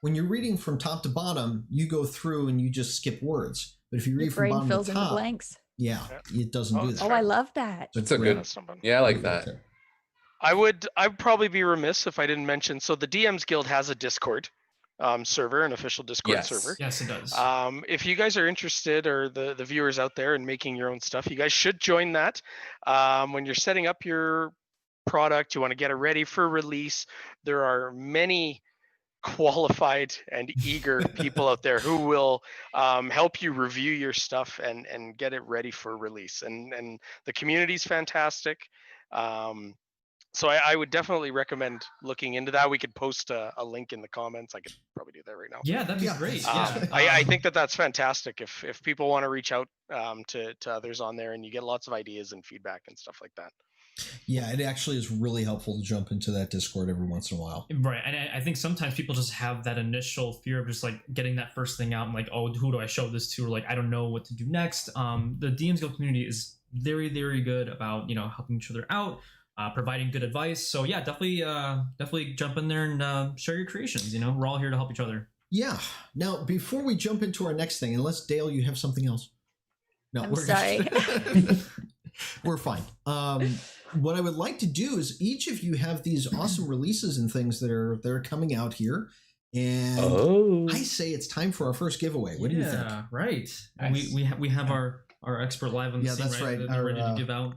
when you're reading from top to bottom, you go through and you just skip words. But if you read from bottom to top, fills in the blanks. Yeah, it doesn't do that. Oh, I love that. That's a good. Yeah, I like that. I'd probably be remiss if I didn't mention. So the DMs Guild has a Discord server, an official Discord server. Yes, it does. If you guys are interested, or the viewers out there, in making your own stuff, you guys should join that. When you're setting up your product, you want to get it ready for release. There are many qualified and eager people out there who will help you review your stuff and get it ready for release. And the community's fantastic. So I would definitely recommend looking into that. We could post a link in the comments. I could probably do that right now. Yeah, that'd be great. I think that's fantastic. If people want to reach out to others on there, and you get lots of ideas and feedback and stuff like that. Yeah, it actually is really helpful to jump into that Discord every once in a while. Right, and I think sometimes people just have that initial fear of just like getting that first thing out and like, oh, who do I show this to? Or like, I don't know what to do next. The DMs Guild community is very, very good about helping each other out. Providing good advice. So yeah, definitely jump in there and share your creations. We're all here to help each other. Yeah. Now, before we jump into our next thing, unless Dael, you have something else. No, I'm sorry. We're fine. What I would like to do is each of you have these awesome releases and things that are coming out here. And I say it's time for our first giveaway. What do you think? Yeah, right. Nice. We have our expert live on the scene, that's right. They're ready to give out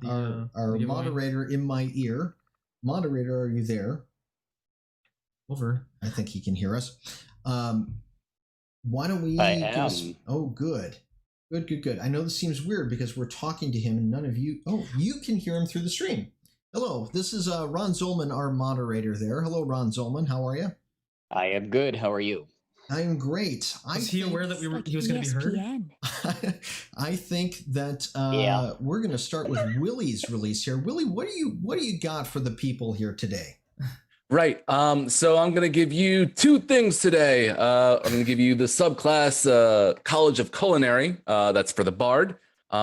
our moderator in my ear. Moderator, are you there? Over. I think he can hear us. Why don't we? I am. Oh, good. I know this seems weird because we're talking to him and none of you. Oh, you can hear him through the stream. Hello, this is Ron Zolman, our moderator there. Hello, Ron Zolman. How are you? I am good. How are you? I am great. Was he aware that he was going to be heard? I think that we're going to start with Willy's release here. Willy, what do you got for the people here today? Right. So I'm going to give you 2 things today. I'm going to give you the subclass College of Culinary. That's for the Bard,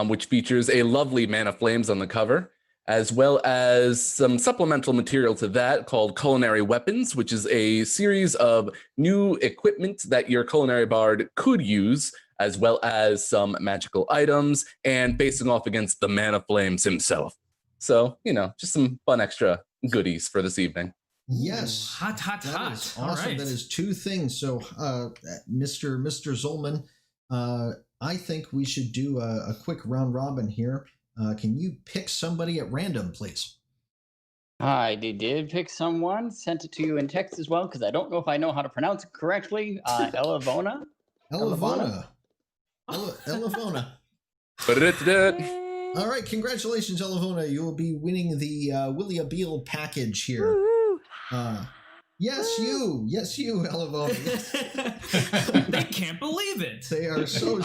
which features a lovely Man of Flames on the cover, as well as some supplemental material to that called Culinary Weapons, which is a series of new equipment that your culinary bard could use as well as some magical items, and facing off against the Man of Flames himself. So, just some fun extra goodies for this evening. Yes. Hot. That is awesome. All right. That is two things. So, Mr. Zolman, I think we should do a quick round robin here. Can you pick somebody at random, please? I did pick someone, sent it to you in text as well, because I don't know if I know how to pronounce it correctly. Elavona. Elavona. All right, congratulations, Elavona. You will be winning the Willy Abeel package here. Woo-hoo. Yes, you, Elavona. They can't believe it. They are so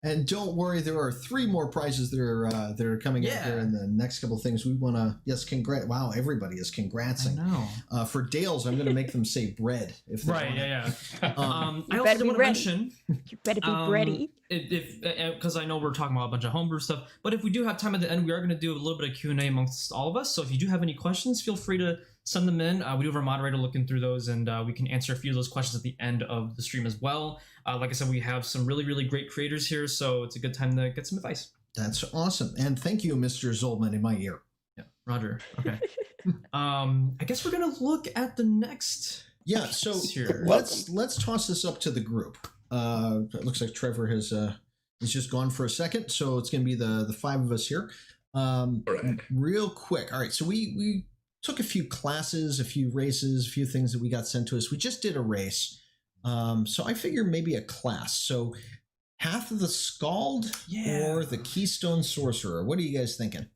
And don't worry, there are 3 more prizes that are coming out there in the next couple of things. We want to, congrats. Wow, everybody is congratsing. I know. For Dael's, I'm going to make them say bread. If they want. Yeah. I also better did be want to ready. mention, You better be ready. because I know we're talking about a bunch of homebrew stuff, but if we do have time at the end, we are going to do a little bit of Q&A amongst all of us. So if you do have any questions, feel free to send them in. We do have our moderator looking through those, and we can answer a few of those questions at the end of the stream as well. Like I said, we have some really, really great creators here, so it's a good time to get some advice. That's awesome. And thank you, Mr. Zolman, in my ear. Yeah, Roger. Okay. I guess we're going to look at the next... Yeah, so here. let's toss this up to the group. It looks like Trevor has just gone for a second, so it's going to be the 5 of us here. Real quick. All right, so we took a few classes, a few races, a few things that we got sent to us. We just did a race. So I figure maybe a class. So Path of the Scald or the Keystone Sorcerer. What are you guys thinking?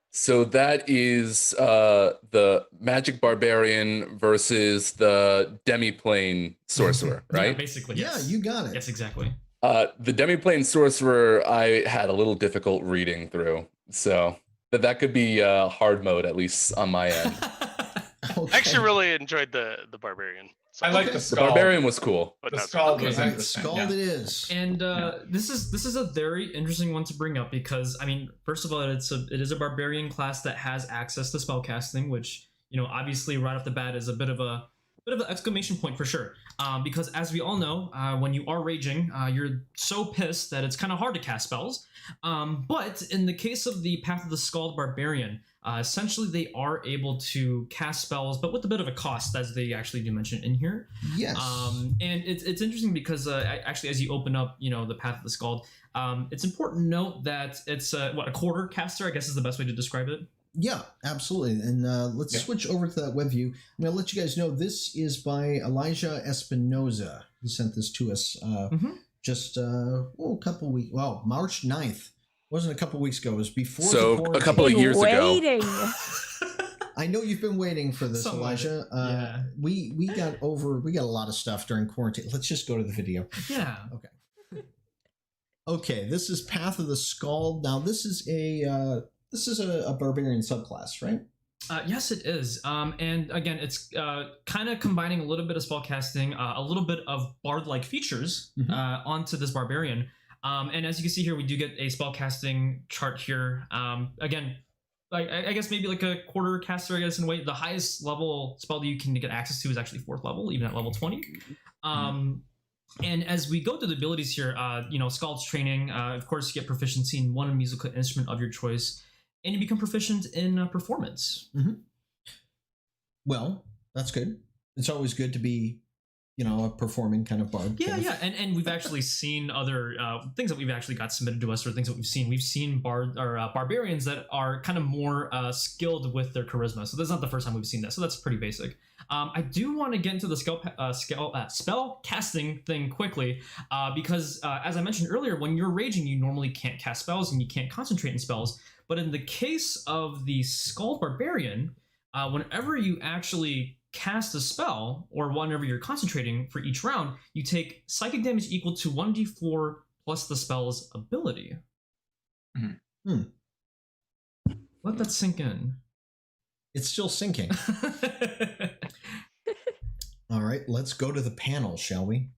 So that is the Magic Barbarian versus the Demiplane Sorcerer, right? Yeah, basically, yes. Yeah, you got it. Yes, exactly. The Demiplane Sorcerer, I had a little difficult reading through. So that could be hard mode, at least on my end. Okay. I actually really enjoyed the Barbarian. I like the The Scald. Barbarian was cool. The Scald was Right, interesting. Scald Yeah. it is. And this is a very interesting one to bring up because, I mean, first of all, it is a barbarian class that has access to spellcasting, which, obviously right off the bat is a bit of an exclamation point for sure. Because as we all know, when you are raging, you're so pissed that it's kind of hard to cast spells. But in the case of the Path of the Scald Barbarian, essentially they are able to cast spells, but with a bit of a cost, as they actually do mention in here. Yes. And it's interesting because actually, as you open up, the Path of the Scald, it's important to note that it's a quarter caster, I guess is the best way to describe it. Yeah, absolutely. And let's switch over to that web view. I'm going to let you guys know this is by Elijah Espinoza. He sent this to us just a couple weeks. Well, March 9th. Wasn't a couple weeks ago. It was before. So the a couple of years Waiting. ago. I know you've been waiting for this, Some of Elijah. it, yeah. We got a lot of stuff during quarantine. Let's just go to the video. Yeah. Okay, this is Path of the Scald. Now this is a barbarian subclass, right? Yes, it is. And again, it's kind of combining a little bit of spellcasting, a little bit of bard-like features onto this barbarian. And as you can see here, we do get a spellcasting chart here. Again, I guess maybe like a quarter caster, I guess, in a way. The highest level spell that you can get access to is actually 4th level, even at level 20. And as we go through the abilities here, Scald's training, of course, you get proficiency in one musical instrument of your choice, and you become proficient in performance. Well, that's good. It's always good to be, a performing kind of bard. Yeah. And we've actually seen other things that we've actually got submitted to us, or things that we've seen. We've seen barbarians that are kind of more skilled with their charisma. So that's not the first time we've seen that. So that's pretty basic. I do want to get into the spell casting thing quickly because, as I mentioned earlier, when you're raging, you normally can't cast spells and you can't concentrate in spells. But in the case of the Scald Barbarian, whenever you actually cast a spell, or whenever you're concentrating for each round, you take psychic damage equal to 1d4 plus the spell's ability. Let that sink in. It's still sinking. All right, let's go to the panel, shall we?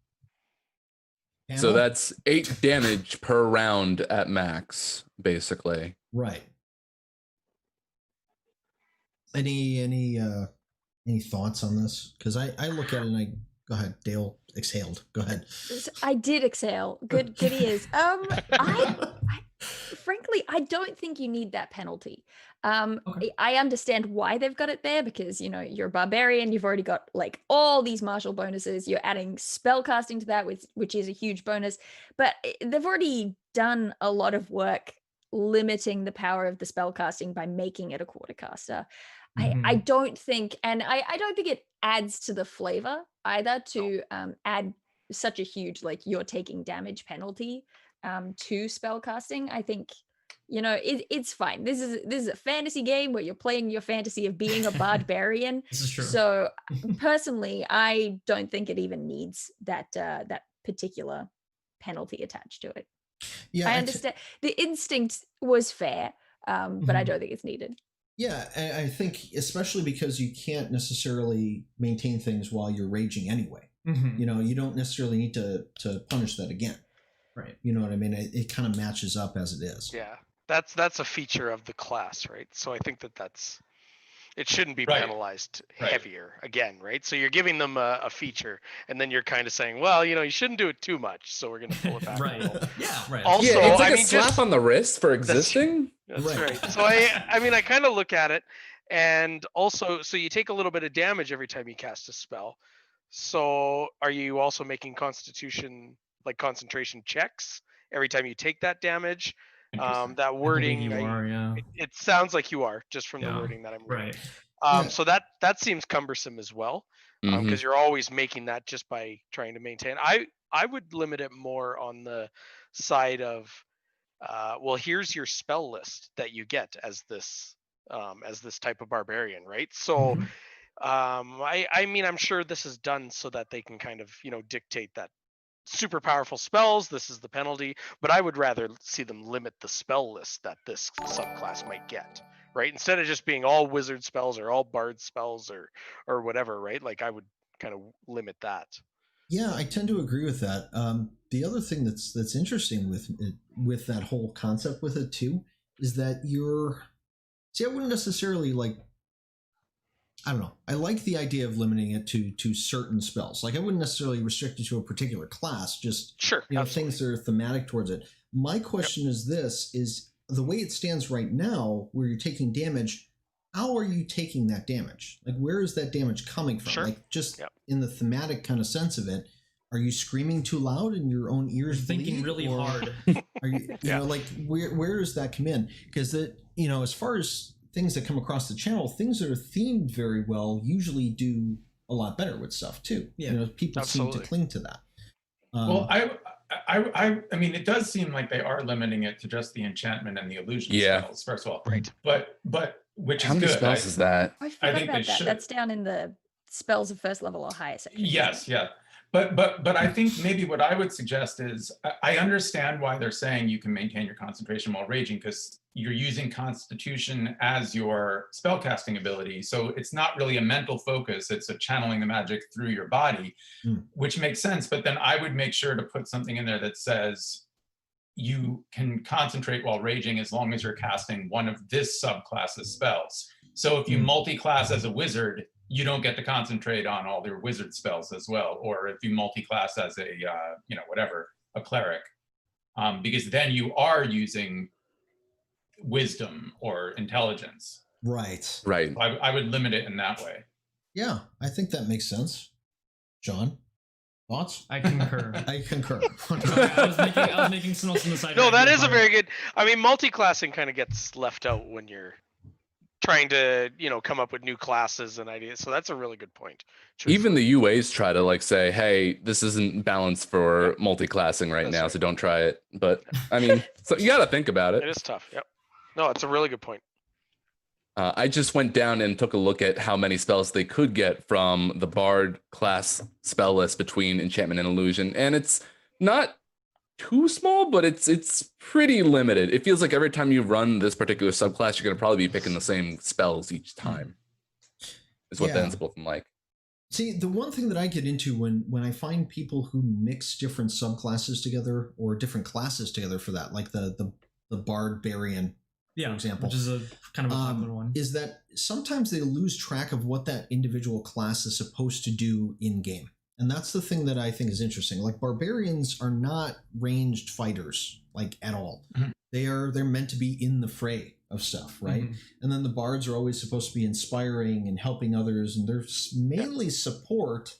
Panel? So that's 8 damage per round at max, basically. Right. Any thoughts on this? Because I look at it and Go ahead. Dael exhaled. Go ahead. I did exhale. Good ears. Frankly, I don't think you need that penalty. Okay. I understand why they've got it there because, you know, you're a barbarian. You've already got like all these martial bonuses. You're adding spell casting to that, which is a huge bonus. But they've already done a lot of work limiting the power of the spell casting by making it a quartercaster. I don't think, and I don't think it adds to the flavor either to add such a huge, like, you're taking damage penalty to spell casting. I think, you know, it's fine. This is a fantasy game where you're playing your fantasy of being a barbarian. This is true. So personally, I don't think it even needs that particular penalty attached to it. Yeah, I understand the instinct was fair, but I don't think it's needed. Yeah, I think especially because you can't necessarily maintain things while you're raging anyway. You know, you don't necessarily need to punish that again. Right. You know what I mean? It kind of matches up as it is. Yeah, that's a feature of the class, right? So I think it shouldn't be penalized heavier again, right? So you're giving them a feature, and then you're kind of saying, well, you know, you shouldn't do it too much, so we're going to pull it back. Right. Yeah. Right. Also, Yeah, it's like I a mean, slap on the wrist for existing. That's right. So I mean, I kind of look at it, and also, so you take a little bit of damage every time you cast a spell. So are you also making concentration checks every time you take that damage? That wording, it sounds like you are, just from the wording that I'm reading. Right. So that seems cumbersome as well, because you're always making that just by trying to maintain. I would limit it more on the side of, well, here's your spell list that you get as this type of barbarian, right? So I mean, I'm sure this is done so that they can kind of, you know, dictate that super powerful spells, this is the penalty, but I would rather see them limit the spell list that this subclass might get, right? Instead of just being all wizard spells or all bard spells or whatever, right? Like, I would kind of limit that. Yeah, I tend to agree with that. The other thing that's interesting with that whole concept with it too is that I wouldn't necessarily I don't know. I like the idea of limiting it to certain spells. Like, I wouldn't necessarily restrict it to a particular class, just things that are thematic towards it. My question is the way it stands right now, where you're taking damage, how are you taking that damage? Like, where is that damage coming from? Like, just in the thematic kind of sense of it, are you screaming too loud and your own ears thinking really hard? Are you, you know, like, where does that come in? Because you know, as far as things that come across the channel, things that are themed very well usually do a lot better with stuff too. Yeah. You know, people seem to cling to that. Well, I mean, it does seem like they are limiting it to just the enchantment and the illusion spells, first of all. Right. But which how is many good. spells is that? I think about that. That's down in the spells of first level or higher section. Yes, yeah. But I think maybe what I would suggest is, I understand why they're saying you can maintain your concentration while raging, because you're using Constitution as your spellcasting ability. So it's not really a mental focus, it's a channeling the magic through your body, which makes sense. But then I would make sure to put something in there that says you can concentrate while raging as long as you're casting one of this subclass's spells. So if you multi-class as a wizard, you don't get to concentrate on all their wizard spells as well. Or if you multi-class as a, a cleric, because then you are using wisdom or intelligence. Right. I would limit it in that way. Yeah, I think that makes sense. John, thoughts? I concur. I concur. I was making some notes on the side. No, that is a very good. I mean, multi-classing kind of gets left out when you're trying to, you know, come up with new classes and ideas. So that's a really good point. Even the UAs try to say, hey, this isn't balanced for multi-classing right now, so don't try it. But I mean, so you got to think about it. It is tough. Yep. No, it's a really good point. I just went down and took a look at how many spells they could get from the Bard class spell list between enchantment and illusion, and it's not too small, but it's pretty limited. It feels like every time you run this particular subclass, you're going to probably be picking the same spells each time. Is what that ends up looking like. See, the one thing that I get into when I find people who mix different subclasses together or different classes together for that, like the Barbarian, for example, which is a kind of a popular one, is that sometimes they lose track of what that individual class is supposed to do in game. And that's the thing that I think is interesting. Like barbarians are not ranged fighters, like at all. Mm-hmm. They're meant to be in the fray of stuff, right? Mm-hmm. And then the bards are always supposed to be inspiring and helping others, and they're mainly support.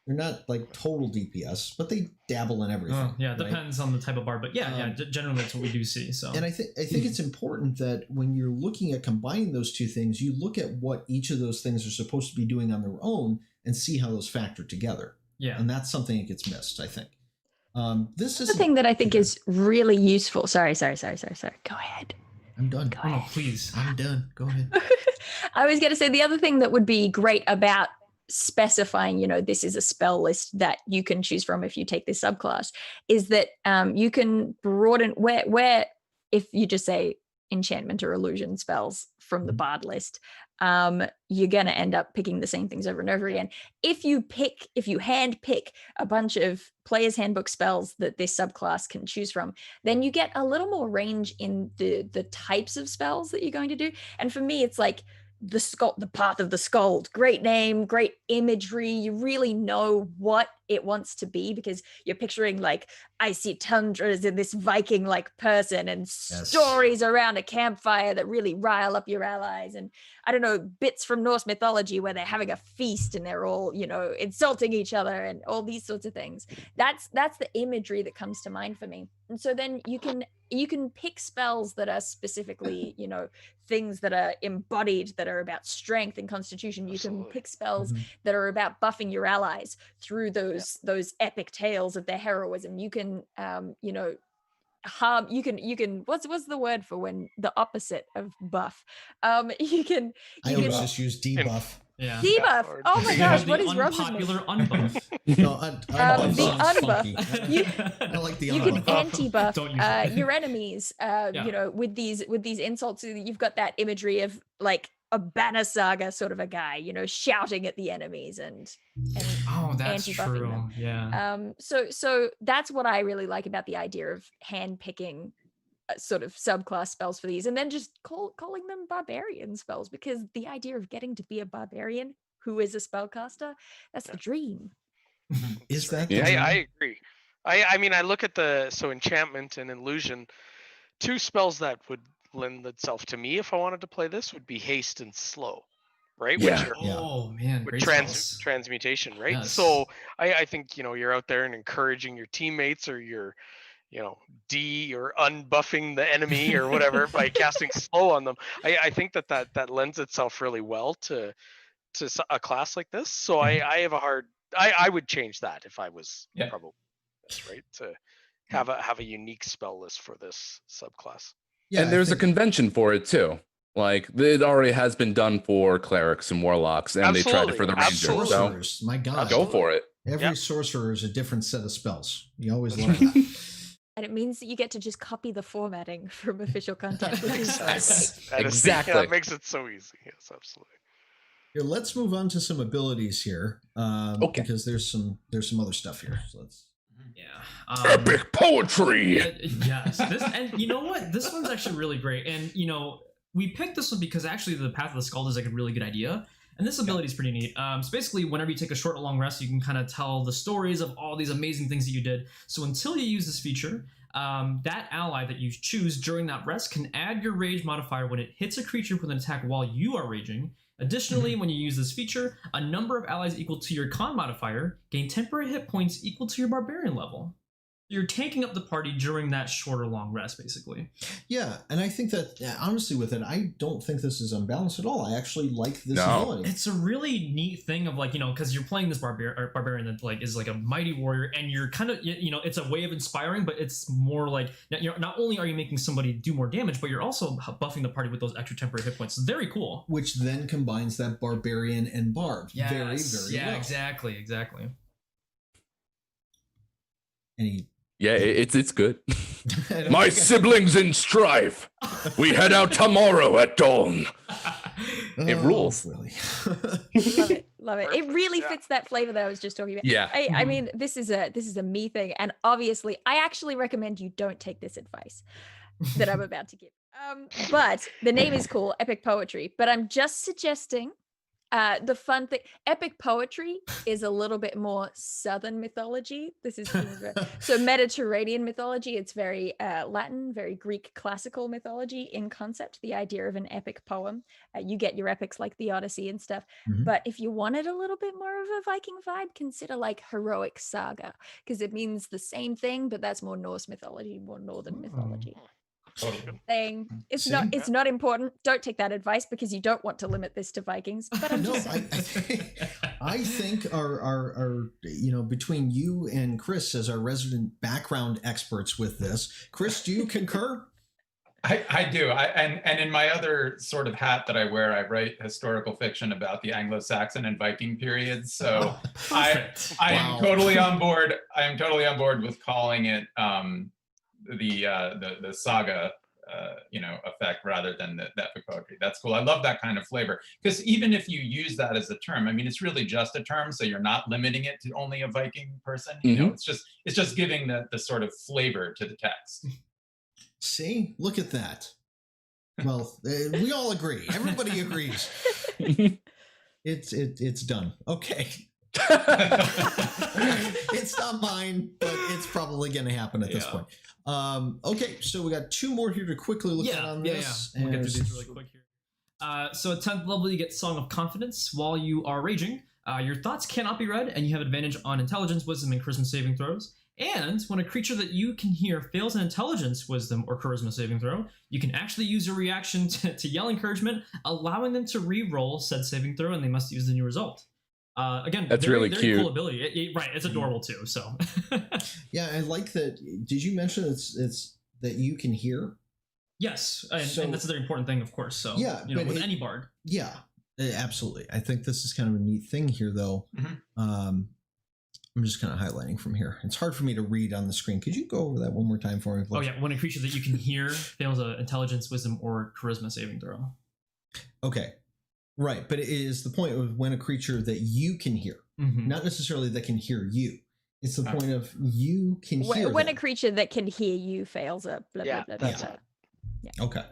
They're not like total DPS, but they dabble in everything. Yeah, it depends on the type of bard, but generally that's what we do see. So, and I think it's important that when you're looking at combining those two things, you look at what each of those things are supposed to be doing on their own and see how those factor together. Yeah, and that's something that gets missed, I think. This is the thing that I think is really useful. Sorry. Go ahead. I'm done. Go ahead. Oh, please. I'm done. Go ahead. I was going to say the other thing that would be great about specifying, this is a spell list that you can choose from if you take this subclass, is that you can broaden where if you just say enchantment or illusion spells from the bard list, you're going to end up picking the same things over and over again. If you hand pick a bunch of player's handbook spells that this subclass can choose from, then you get a little more range in the types of spells that you're going to do. And for me, it's like the Path of the Skald, great name, great imagery. You really know what it wants to be because you're picturing like icy tundras and this Viking like person and stories around a campfire that really rile up your allies, and I don't know, bits from Norse mythology where they're having a feast and they're all insulting each other and all these sorts of things. That's the imagery that comes to mind for me. And so then you can pick spells that are specifically things that are embodied, that are about strength and constitution. You can pick spells that are about buffing your allies through those epic tales of their heroism. You can harm, you can what's the word for when the opposite of buff? You can I always just use debuff. Yeah. Debuff. Oh my gosh, what is wrong with me? Unpopular unbuff. No, the unbuff. I like the you unbuff. can anti-buff your enemies. With these insults, you've got that imagery of like a banner saga sort of a guy, shouting at the enemies and that's anti-buffing true. them. Yeah. So that's what I really like about the idea of hand picking sort of subclass spells for these, and then just calling them barbarian spells, because the idea of getting to be a barbarian who is a spellcaster, that's the dream. Is that I agree. I mean, I look at enchantment and illusion, two spells that would lend itself to me if I wanted to play this would be haste and slow, right? Oh man, with transmutation, right? Yes. So I think you're out there and encouraging your teammates, or you're or unbuffing the enemy or whatever by casting slow on them. I think that lends itself really well to a class like this. So I have I would change that if I was probably this, right, to have a unique spell list for this subclass. Yeah, and there's a convention for it too. Like it already has been done for clerics and warlocks, and they tried it for the rangers. Sorcerers, my God, go for it. Every sorcerer is a different set of spells. You always learn that. And it means that you get to just copy the formatting from official content. Exactly. That makes it so easy. Yes, absolutely. Here, let's move on to some abilities here, because there's some other stuff here. So let's. Epic poetry. Yes. And you know what? This one's actually really great. And we picked this one because actually the Path of the Skald is like a really good idea. And this ability is pretty neat. So basically, whenever you take a short or long rest, you can kind of tell the stories of all these amazing things that you did. So until you use this feature, that ally that you choose during that rest can add your rage modifier when it hits a creature with an attack while you are raging. Additionally, when you use this feature, a number of allies equal to your con modifier gain temporary hit points equal to your barbarian level. You're tanking up the party during that short or long rest, basically. Yeah, and I think that, honestly, with it, I don't think this is unbalanced at all. I actually like this ability. It's a really neat thing of because you're playing this barbarian that is like a mighty warrior, and you're kind of, it's a way of inspiring, but it's more like, not only are you making somebody do more damage, but you're also buffing the party with those extra temporary hit points. It's very cool. Which then combines that barbarian and bard. Yes. Very, very well. Exactly. It's good. My siblings in strife. We head out tomorrow at dawn. It rules. Really. Love it. It really fits that flavor that I was just talking about. Yeah. I mean, this is a me thing, and obviously, I actually recommend you don't take this advice that I'm about to give. But the name is cool, Epic Poetry. But I'm just suggesting The fun thing, epic poetry is a little bit more Southern mythology. This is so Mediterranean mythology. It's very Latin, very Greek classical mythology in concept. The idea of an epic poem. You get your epics like the Odyssey and stuff. Mhm. But if you wanted a little bit more of a Viking vibe, consider like heroic saga, because it means the same thing, but that's more Norse mythology, more Northern mythology. Totally. Saying it's See? it's not important. Don't take that advice because you don't want to limit this to Vikings. But I'm No, just saying. I think our between you and Chris as our resident background experts with this, Chris, do you concur? I do. And in my other sort of hat that I wear, I write historical fiction about the Anglo-Saxon and Viking periods. So I am totally on board. I am totally on board with calling it the saga effect rather than the epic poetry. That's cool. I love that kind of flavor, because even if you use that as a term, I mean, it's really just a term, so you're not limiting it to only a Viking person. You know, it's just giving the sort of flavor to the text. See, look at that. Well, we all agree. Everybody agrees. It's done. Okay. It's not mine, but it's probably going to happen at this point. Okay, so we got 2 more here to quickly look at on this. We'll get through these really quick here. So at 10th level, you get Song of Confidence. While you are raging, your thoughts cannot be read, and you have advantage on intelligence, wisdom, and charisma saving throws. And when a creature that you can hear fails an intelligence, wisdom, or charisma saving throw, you can actually use your reaction to yell encouragement, allowing them to re-roll said saving throw, and they must use the new result. Again, that's very, really very cute. Cool ability. Right, it's adorable too. So. Yeah, I like that. Did you mention it's that you can hear? Yes, and that's the important thing, of course. So yeah, with any bard. Yeah, absolutely. I think this is kind of a neat thing here, though. I'm just kind of highlighting from here. It's hard for me to read on the screen. Could you go over that one more time for me, please? Oh yeah, when a creature that you can hear fails an intelligence, wisdom, or charisma saving throw. Okay, right. But it is the point of when a creature that you can hear, not necessarily that can hear you. It's the point of you can hear when them. a creature that can hear you fails a blah blah blah. Yeah. Okay.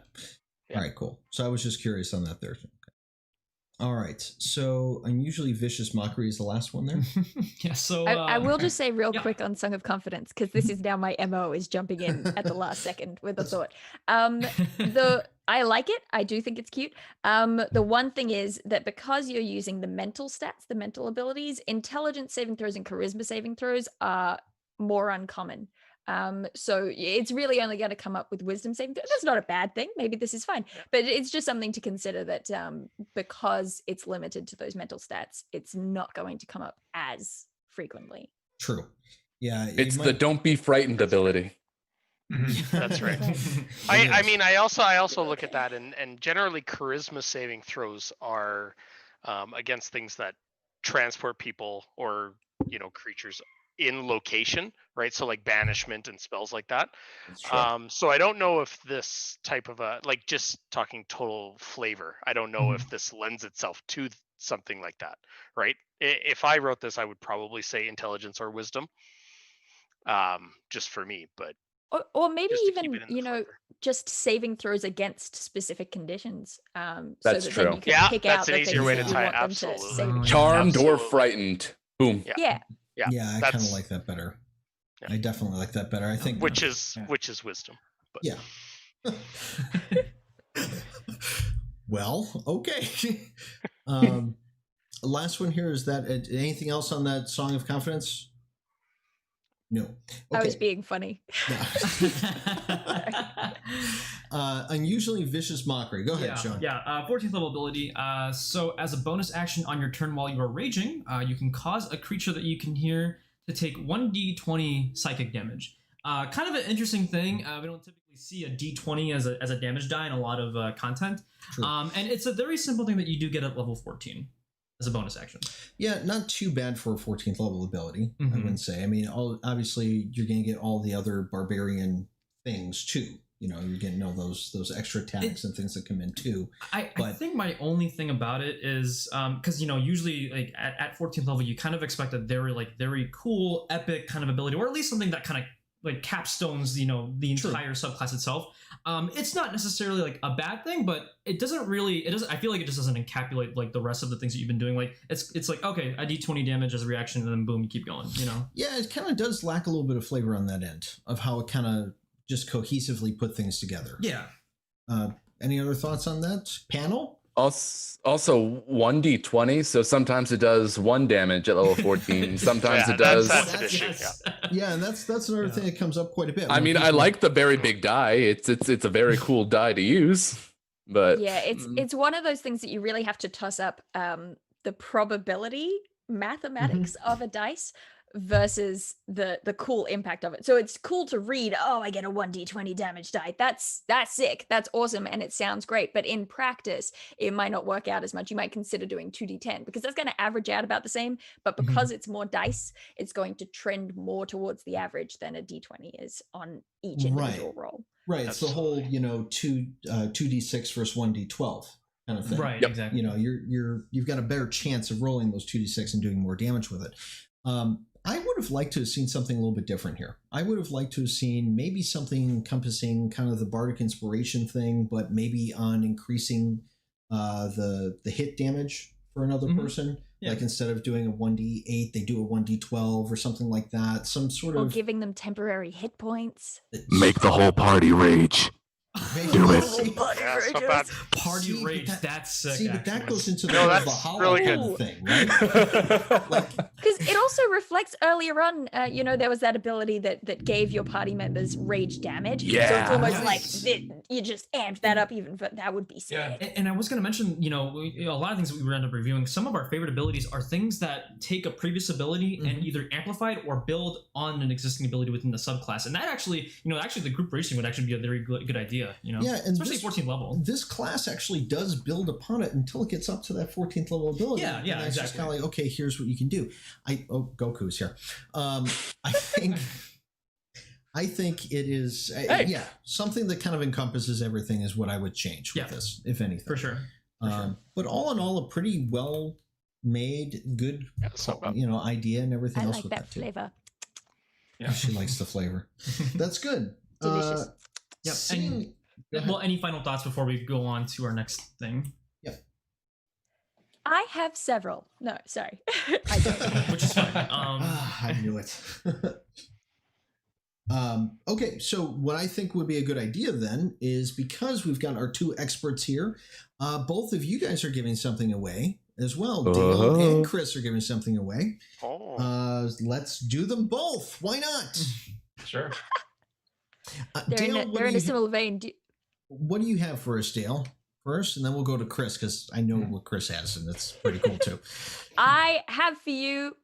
All right. Cool. So I was just curious on that there. Okay. All right. So unusually vicious mockery is the last one there. Yeah. So I will just say real quick on Song of Confidence, because this is now my MO, is jumping in at the last second with a thought. I like it. I do think it's cute. The one thing is that because you're using the mental stats, the mental abilities, intelligence saving throws and charisma saving throws are more uncommon. So it's really only going to come up with wisdom saving throws. That's not a bad thing. Maybe this is fine, but it's just something to consider that because it's limited to those mental stats, it's not going to come up as frequently. True. Yeah. It's the don't be frightened ability. That's right. I mean, I also look at that, and generally charisma saving throws are against things that transport people or creatures in location, right? So like banishment and spells like that. So I don't know if this type of just talking total flavor, I don't know if this lends itself to something like that, right? If I wrote this, I would probably say intelligence or wisdom, just for me, but or maybe even just saving throws against specific conditions. That's so that true. then you can pick that's out an easier way to tie it. Absolutely. Charmed or frightened. Boom. Yeah. Yeah, I kind of like that better. Yeah. I definitely like that better. I think which is wisdom. But. Yeah. Well, okay. Last one here is that anything else on that Song of Confidence? No. Okay. I was being funny. Unusually vicious mockery. Go ahead, Sean. 14th level ability. So as a bonus action on your turn while you are raging, you can cause a creature that you can hear to take 1d20 psychic damage. Kind of an interesting thing. We don't typically see a d20 as a damage die in a lot of content. And it's a very simple thing that you do get at level 14 as a bonus action. Yeah, not too bad for a 14th level ability, I wouldn't say. I mean, obviously you're going to get all the other barbarian things too. You're getting all those extra attacks and things that come in too. I think my only thing about it is because usually like at 14th level you kind of expect a very cool epic kind of ability, or at least something that kind of like capstones, the entire subclass itself. It's not necessarily like a bad thing, but it doesn't. I feel like it just doesn't encapsulate like the rest of the things that you've been doing. Like it's like, okay, I d20 damage as a reaction, and then boom, you keep going. Yeah, it kind of does lack a little bit of flavor on that end of how it kind of just cohesively put things together. Yeah. Any other thoughts on that panel? Also 1d20, so sometimes it does 1 damage at level 14. Sometimes it does. That's an issue. Yeah, and that's another thing that comes up quite a bit. I mean, I like the very big die. It's a very cool die to use, but yeah, it's one of those things that you really have to toss up the probability mathematics of a dice versus the cool impact of it. So it's cool to read, oh, I get a 1d20 damage die. That's sick. That's awesome. And it sounds great. But in practice, it might not work out as much. You might consider doing 2d10 because that's going to average out about the same. But because it's more dice, it's going to trend more towards the average than a d20 is on each individual roll. Right. It's the whole, 2d6 versus 1d12 kind of thing. Right. Yep. Exactly. You've got a better chance of rolling those 2d6 and doing more damage with it. I would have liked to have seen something a little bit different here. I would have liked to have seen maybe something encompassing kind of the bardic inspiration thing, but maybe on increasing the hit damage for another person. Yeah. Like instead of doing a 1d8, they do a 1d12 or something like that. Some sort of giving them temporary hit points. Make the whole party rrage. Do it. Party rage. That's sick. See, but that goes into the that's really good thing, right? Because it also reflects earlier on. There was that ability that gave your party members rage damage. Yeah. So it's almost like you just amped that up even. But that would be sick. Yeah. And I was going to mention, a lot of things that we end up reviewing. Some of our favorite abilities are things that take a previous ability and either amplify it or build on an existing ability within the subclass. And that actually, the group racing would actually be a very good idea. Yeah, and especially 14th level. This class actually does build upon it until it gets up to that 14th level ability. Yeah, and it's just kind of like, okay, here's what you can do. Goku's here. I think it is, something that kind of encompasses everything is what I would change with this, if anything. For sure. But all in all, a pretty well made, good, idea and everything else with that flavor. Yeah, she likes the flavor. That's good. Delicious. Yep. Any final thoughts before we go on to our next thing? Yep. I have several. No, sorry. I don't. Which is fine. I knew it. Okay, so what I think would be a good idea then is because we've got our two experts here, both of you guys are giving something away as well. Dael and Chris are giving something away. Let's do them both. Why not? Sure. They're in a similar vein. What do you have for us, Dael? First, and then we'll go to Chris because I know what Chris has, and that's pretty cool too. I have for you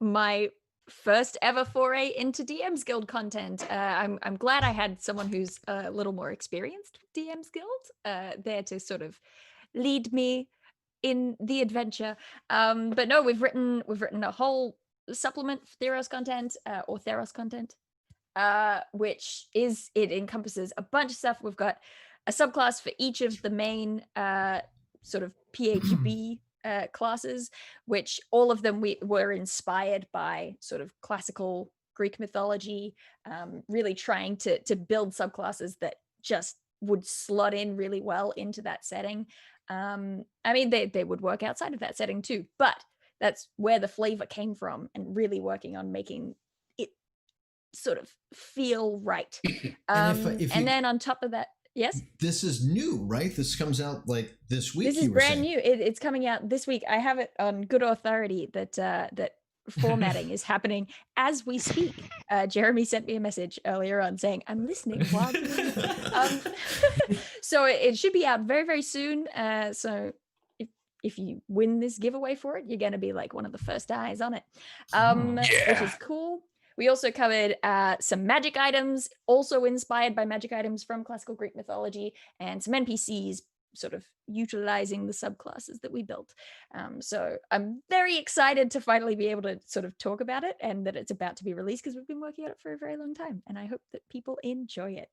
my first ever foray into DM's Guild content. I'm glad I had someone who's a little more experienced with DM's Guild there to sort of lead me in the adventure. But no, we've written a whole supplement for Theros content or Theros content. Which it encompasses a bunch of stuff. We've got a subclass for each of the main sort of PHB classes, which all of them were inspired by sort of classical Greek mythology, really trying to build subclasses that just would slot in really well into that setting. They would work outside of that setting too, but that's where the flavor came from, and really working on making sort of feel right. And then on top of that, yes, this is new, right? This comes out like this week. This is brand new. It's coming out this week. I have it on good authority that formatting is happening as we speak. Jeremy sent me a message earlier on saying, I'm listening while so it should be out very, very soon. So if you win this giveaway for it, you're going to be like one of the first eyes on it, which is cool. We also covered some magic items, also inspired by magic items from classical Greek mythology, and some NPCs sort of utilizing the subclasses that we built. So I'm very excited to finally be able to sort of talk about it and that it's about to be released, because we've been working on it for a very long time, and I hope that people enjoy it.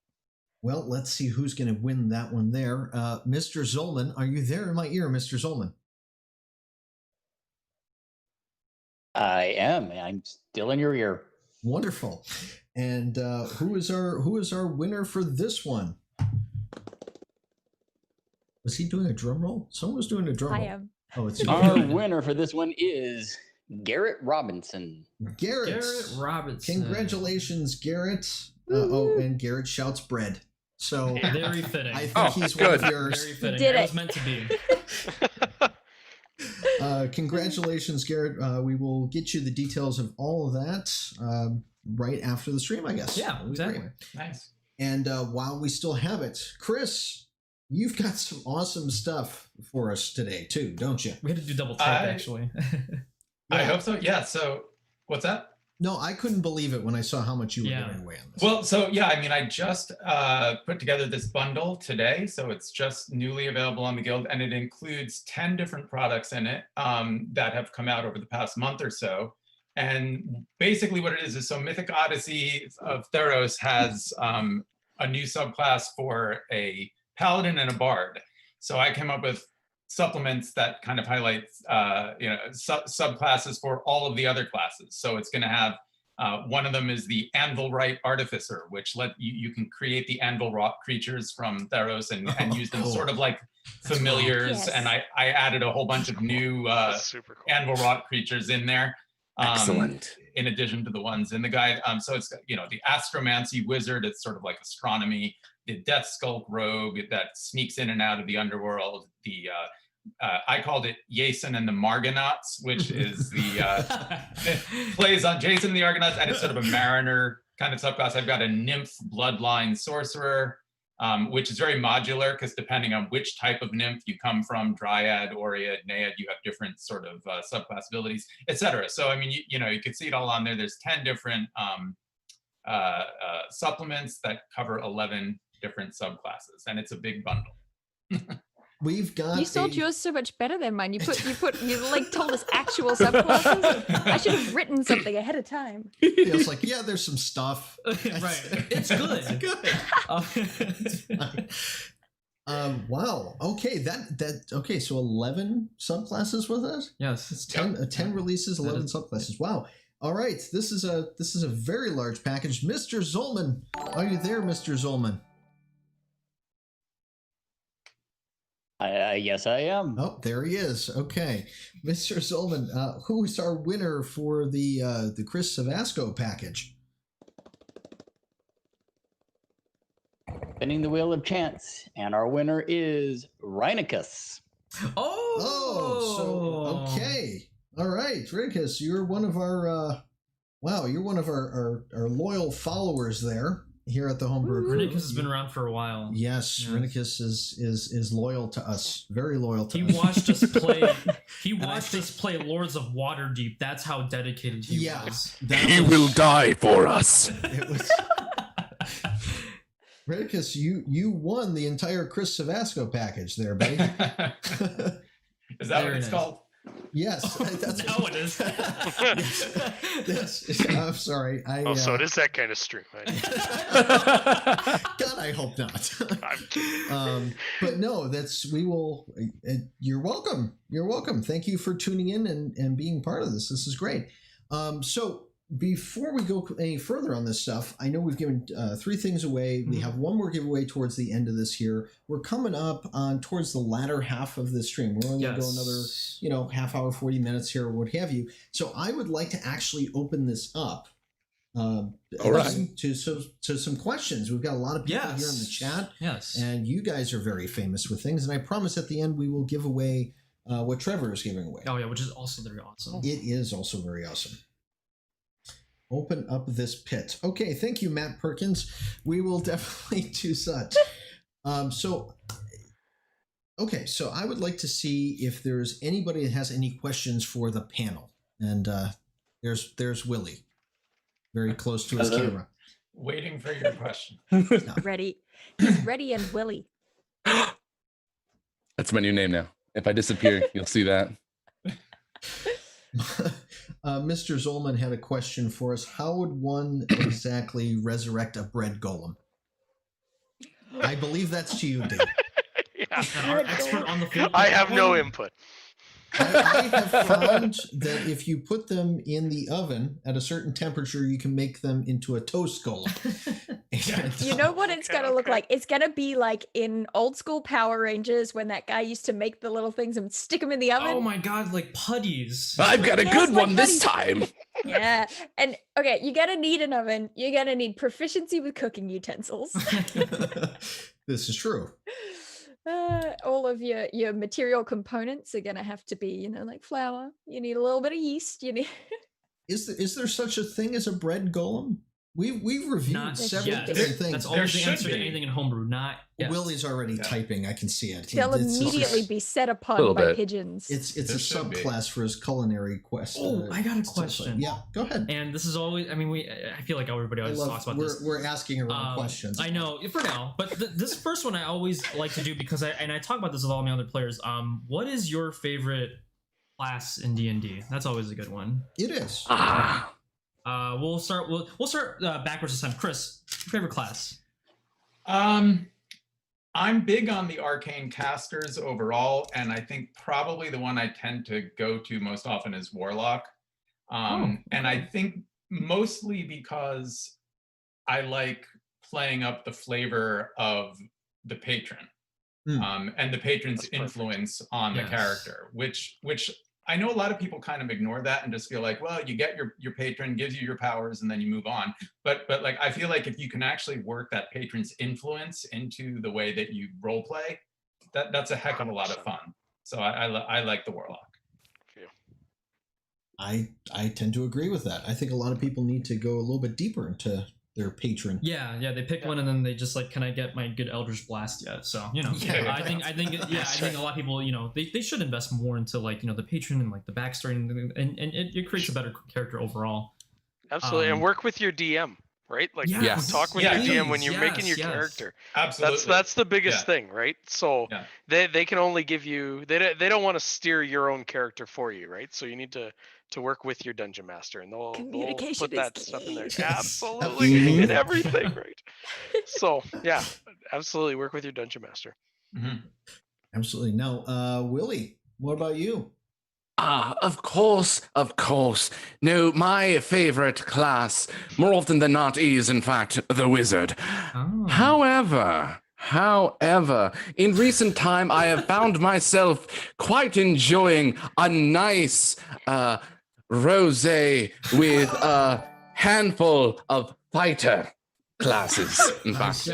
Well, let's see who's going to win that one there. Mr. Zolman, are you there in my ear, Mr. Zolman? I am. I'm still in your ear. Wonderful. And who is our winner for this one? Was he doing a drum roll? Someone was doing a drum roll. I am. Oh, it's Our winner for this one is Garrett Robinson. Garrett Robinson. Congratulations, Garrett. And Garrett shouts bread. So very fitting. I think he's one of yours. Very fitting. Did it it. was meant to be. Congratulations, Garrett. We will get you the details of all of that right after the stream, I guess. Yeah, exactly. Great. Nice. And while we still have it, Chris, you've got some awesome stuff for us today too, don't you? We had to do double take, actually. I hope so. Yeah. So what's that? No, I couldn't believe it when I saw how much you were giving away on this. Well, so yeah, I mean, I just put together this bundle today, so it's just newly available on the Guild, and it includes 10 different products in it that have come out over the past month or so. And basically what it is so Mythic Odyssey of Theros has a new subclass for a paladin and a bard. So I came up with supplements that kind of highlight subclasses for all of the other classes. So it's going to have one of them is the Anvilwright Artificer, which you can create the Anvilwrought creatures from Theros and use them sort of like familiars. Yes. And I added a whole bunch of new super cool. Anvilwrought creatures in there. Excellent. In addition to the ones in the guide. So it's, the Astromancy Wizard, it's sort of like astronomy, the Death Skulk Rogue that sneaks in and out of the underworld, the I called it Jason and the Margonauts, which is plays on Jason and the Argonauts, and it's sort of a mariner kind of subclass. I've got a Nymph Bloodline Sorcerer, which is very modular because depending on which type of nymph you come from, Dryad, Oread, Naiad, you have different sort of subclass abilities, etc. So I mean, you can see it all on there. There's 10 different supplements that cover 11 different subclasses, and it's a big bundle. We've got. You sold yours so much better than mine. You like told us actual subclasses. I should have written something ahead of time. It's like, yeah, there's some stuff. Right. It's good. It's good. Wow. Okay. Okay. So 11 subclasses with it. Yes. It's 10 releases, 11 subclasses. Wow. All right. This is a very large package. Mr. Zolman, are you there, Mr. Zolman? Yes, I am. Oh, there he is. Okay, Mr. Zolman, who's our winner for the Chris Cevasco package? Spinning the wheel of chance, and our winner is Rheinicus. So okay, all right, Rheinicus, you're one of our loyal followers there. Here at the Homebrew Crew. Rheinicus has been around for a while. Yes. Rheinicus is loyal to us. Very loyal to us. He watched us play. He watched us play Lords of Waterdeep. That's how dedicated he was. He will die for us. It was. Rheinicus, you won the entire Chris Cevasco package there, buddy. Is that what it's called? Yes, that's now it is. Yes. I'm sorry. So it is that kind of stream. Right? God, I hope not. But no, you're welcome. You're welcome. Thank you for tuning in and being part of this. This is great. So before we go any further on this stuff, I know we've given 3 things away. We have one more giveaway towards the end of this here. We're coming up on towards the latter half of the stream. We're only going to go another, half hour, 40 minutes here, or what have you. So I would like to actually open this up to some questions. We've got a lot of people here in the chat. Yes. And you guys are very famous with things. And I promise at the end we will give away what Trevor is giving away. Oh, yeah, which is also very awesome. It is also very awesome. Open up this pit. Okay, thank you, Matt Perkins. We will definitely do such. So I would like to see if there's anybody that has any questions for the panel. And there's Willy, very close to his camera. Waiting for your question. Ready. He's ready and Willy. That's my new name now. If I disappear, you'll see that. Mr. Zolman had a question for us. How would one exactly resurrect a bread golem? I believe that's to you, Dael. Yeah. Our expert on the field. I have no input. I have found that if you put them in the oven at a certain temperature, you can make them into a toast golem. You know what it's gonna look like? It's gonna be like in old school Power Rangers when that guy used to make the little things and stick them in the oven. Oh my god, like putties. I've got a good one this time. Yeah. And okay, you're gonna need an oven. You're gonna need proficiency with cooking utensils. This is true. All of your material components are gonna have to be, like flour. You need a little bit of yeast. You need. Is there such a thing as a bread golem? We've reviewed Not several yet. different things. That's always the answer to anything in homebrew. Not yet. Willie's already typing. I can see it. They'll immediately be set upon by pigeons. It's a subclass for his culinary quest. Oh, I got a question. Yeah, go ahead. And this is always, I feel like everybody always talks about this. We're asking around questions. I know, for now. But this first one I always like to do because I talk about this with all my other players. What is your favorite class in D&D? That's always a good one. It is. We'll start backwards this time. Chris, your favorite class? I'm big on the arcane casters overall, and I think probably the one I tend to go to most often is Warlock. And I think mostly because I like playing up the flavor of the patron and the patron's influence on the character, which I know a lot of people kind of ignore that and just feel like, well, you get your patron, gives you your powers, and then you move on. But like, I feel like if you can actually work that patron's influence into the way that you role play, that's a heck of a lot of fun. So I like the Warlock. I tend to agree with that. I think a lot of people need to go a little bit deeper into their patron. Yeah, they pick one and then they just like, can I get my good Eldritch Blast yet? So I think a lot of people they should invest more into like the patron and like the backstory and it creates a better character overall. Absolutely, and work with your DM, right? Like talk with your DM when you're making your character. Absolutely, that's the biggest thing, right? So they can only give you they don't want to steer your own character for you, right? So you need to work with your dungeon master, and they'll put that stuff in there. Absolutely, in everything, right? So absolutely work with your dungeon master. Absolutely. Now, Willy, what about you? Of course. No, my favorite class, more often than not, is in fact the wizard. However, in recent time, I have found myself quite enjoying a nice rosé with a handful of fighter classes. In fact,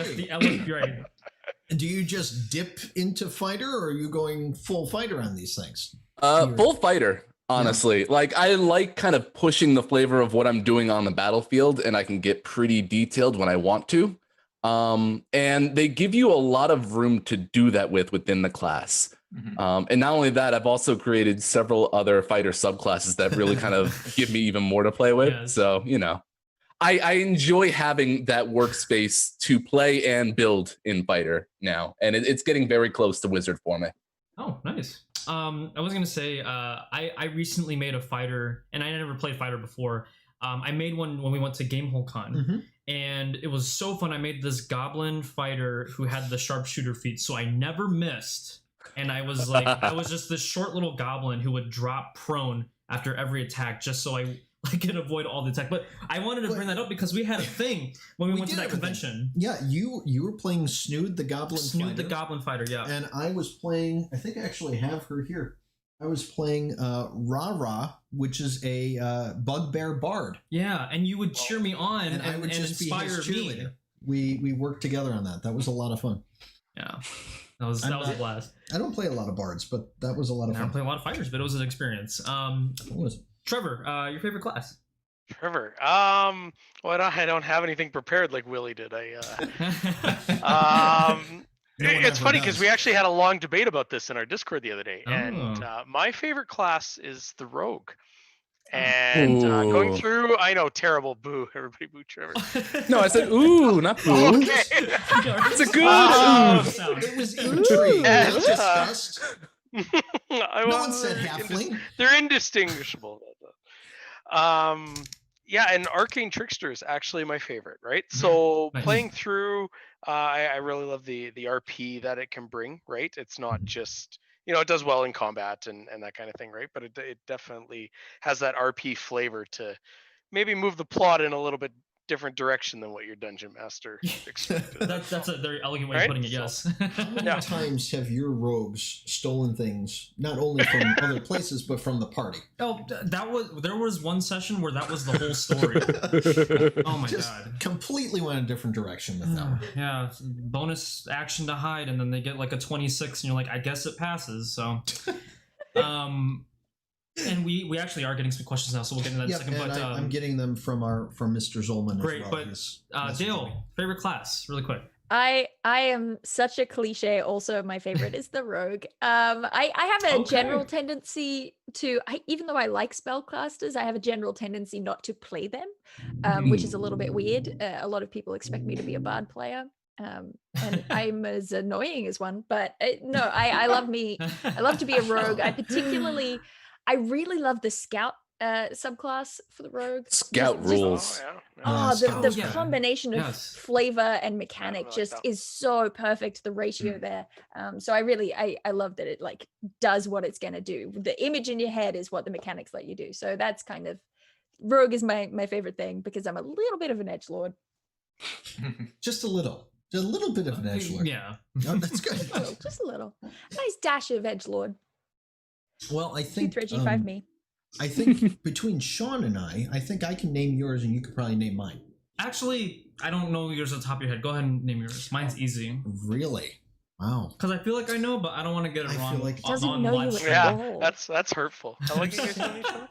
do you just dip into fighter, or are you going full fighter on these things? Full fighter, honestly. Like, I like kind of pushing the flavor of what I'm doing on the battlefield, and I can get pretty detailed when I want to. And they give you a lot of room to do that within the class. And not only that, I've also created several other fighter subclasses that really kind of give me even more to play with. Yes. So, I enjoy having that workspace to play and build in fighter now. And it's getting very close to wizard for me. Oh, nice. I was going to say, I recently made a fighter, and I never played fighter before. I made one when we went to Gamehole Con, and it was so fun. I made this goblin fighter who had the sharpshooter feat, so I never missed. And I was like, I was just this short little goblin who would drop prone after every attack just so I could avoid all the attack. But I wanted to bring that up because we had a thing when we went to that convention. Yeah, you were playing Snood the Goblin Fighter. Snood the Goblin Fighter, yeah. And I was playing, I think I actually have her here. I was playing Ra, which is a bugbear bard. Yeah, and you would cheer me on and I would just inspire me. We worked together on that. That was a lot of fun. Yeah. That was a blast. I don't play a lot of bards, but that was a lot of fun. I don't play a lot of fighters, but it was an experience. What was it? Trevor, your favorite class? Trevor, well, I don't have anything prepared like Willy did. It's funny because we actually had a long debate about this in our Discord the other day, and my favorite class is the rogue. And going through, I know, terrible, boo, everybody boo Trevor. No, I said ooh, not boo. Okay. It's a good It was intrigue. It was discussed. No one said halfling. They're indistinguishable. Yeah, and Arcane Trickster is actually my favorite, right? So playing through, I really love the RP that it can bring, right? It's not just, it does well in combat and that kind of thing, right? But it definitely has that RP flavor to maybe move the plot in a little bit different direction than what your dungeon master expected. That's a very elegant way Right? of putting it. Yes. How many times have your rogues stolen things, not only from other places, but from the party? Oh, there was one session where that was the whole story. Oh my god! Completely went a different direction with that one. Yeah, bonus action to hide, and then they get like a 26, and you're like, I guess it passes. So, and we actually are getting some questions now, so we'll get into that in a second. And But I'm getting them from Mr. Zolman. Great, as well. but Dael, favorite class, really quick. I am such a cliche. Also, my favorite is the rogue. I have a general tendency to, even though I like spellcasters, I have a general tendency not to play them, which is a little bit weird. A lot of people expect me to be a bard player. And I'm as annoying as one, but no, I love to be a rogue. I really love the scout subclass for the rogue. Scout rules. The combination of flavor and mechanic is so perfect. The ratio there. So I love that it like does what it's gonna do. The image in your head is what the mechanics let you do. So that's kind of rogue is my favorite thing because I'm a little bit of an edgelord. Just a little bit of an edgelord. Yeah, no, that's good. Just a little. Nice dash of edgelord. Well, I think 235 me. I think between Sean and I think I can name yours and you could probably name mine. Actually, I don't know yours at the top of your head. Go ahead and name yours. Mine's easy. Really? Wow. Because I feel like I know, but I don't want to get it wrong. Feel like doesn't know you at all. That's hurtful. How long you guys known each other?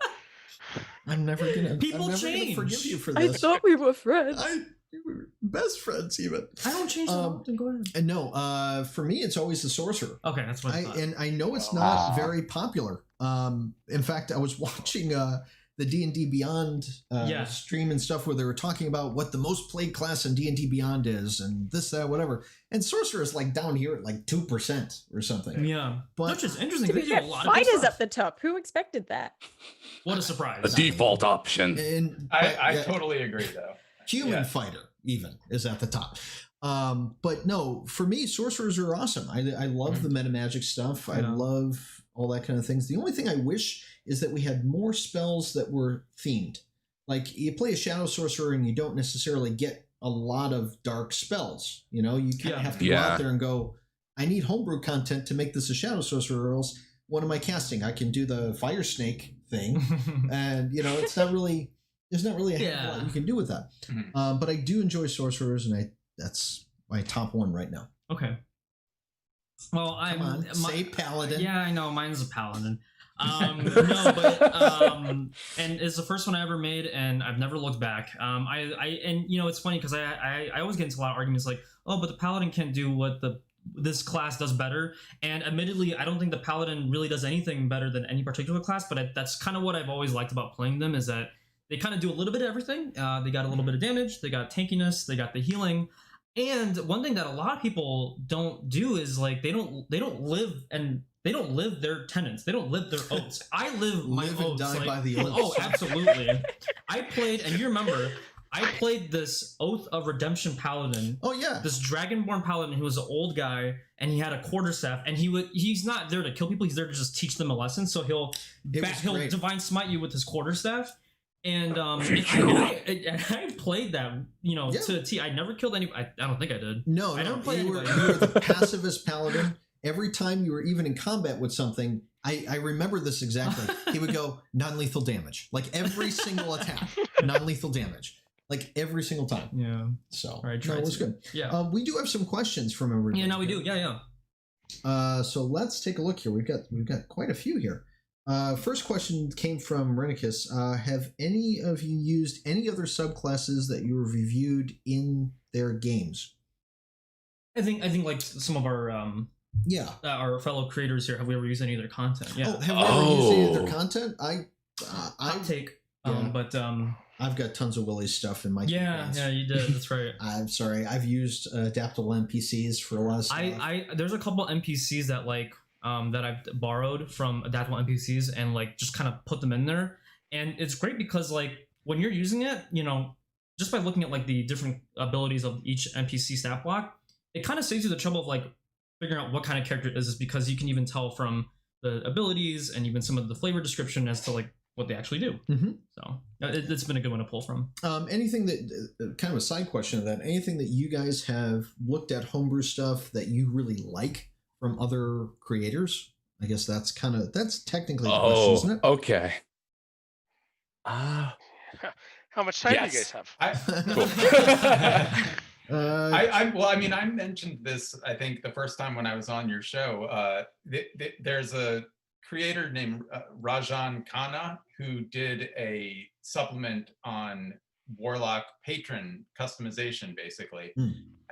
I'm never gonna change. Forgive you for this. I thought we were friends. We were best friends even. I don't change that often. Go ahead. And no, for me it's always the sorcerer. Okay, that's what I thought. And I know it's not very popular. In fact, I was watching the D&D Beyond stream and stuff where they were talking about what the most played class in D&D Beyond is and this, that, whatever. And sorcerer is like down here at like 2% or something. Yeah. But which is interesting. To be fair, fighters up the top. Who expected that? What a surprise. The default option. And I totally agree though. Human fighter even is at the top. But no, for me, sorcerers are awesome. I love the meta magic stuff. I love all that kind of things. The only thing I wish is that we had more spells that were themed. Like you play a shadow sorcerer and you don't necessarily get a lot of dark spells. You know, you kind of have to go out there and go, I need homebrew content to make this a shadow sorcerer, or else what am I casting? I can do the fire snake thing. And, you know, there's not really a heck of a lot you can do with that. But I do enjoy sorcerers, and that's my top one right now. Okay. Well, say paladin. Yeah, I know. Mine's a paladin. No, but and it's the first one I ever made, and I've never looked back. And you know, it's funny because I always get into a lot of arguments like, oh, but the paladin can't do what this class does better. And admittedly, I don't think the paladin really does anything better than any particular class. But that's kind of what I've always liked about playing them, is that they kind of do a little bit of everything. They got a little bit of damage, they got tankiness, they got the healing. And one thing that a lot of people don't do is like they don't live their tenets. They don't live their oaths. I live my live oaths. And die like, by the oaths. Oh, absolutely. I played, and you remember, I played this Oath of Redemption Paladin. Oh yeah. This Dragonborn Paladin who was an old guy, and he had a quarterstaff, and he's not there to kill people. He's there to just teach them a lesson. So he'll divine smite you with his quarterstaff. And I played that, you know, to a T. I never killed any. I don't think I did. No, I never played anybody. You were the pacifist paladin. Every time you were even in combat with something, I remember this exactly. He would go non-lethal damage, like every single attack, non-lethal damage, like every single time. Yeah. So right, it was good. Yeah. We do have some questions from everybody. Yeah, no, we do. Yeah. So let's take a look here. We've got quite a few here. First question came from Renicus. Have any of you used any other subclasses that you have reviewed in their games? I think like some of our our fellow creators here, have we ever used any of their content? Yeah. Oh, have we ever used any of their content? Hot take. But I've got tons of Willy's stuff in my campaigns. Yeah, you did. That's right. I'm sorry. I've used adaptable NPCs for a lot of stuff. There's a couple NPCs that like that I've borrowed from adaptable NPCs and like just kind of put them in there, and it's great because like when you're using it, you know, just by looking at like the different abilities of each NPC stat block, it kind of saves you the trouble of like figuring out what kind of character it is because you can even tell from the abilities and even some of the flavor description as to like what they actually do. So it's been a good one to pull from. Anything that kind of a side question of that, anything that you guys have looked at homebrew stuff that you really like from other creators? I guess that's technically the question, isn't it? Okay. How much time do you guys have? I mentioned this, I think, the first time when I was on your show. There's a creator named Rajan Khanna who did a supplement on Warlock patron customization, basically.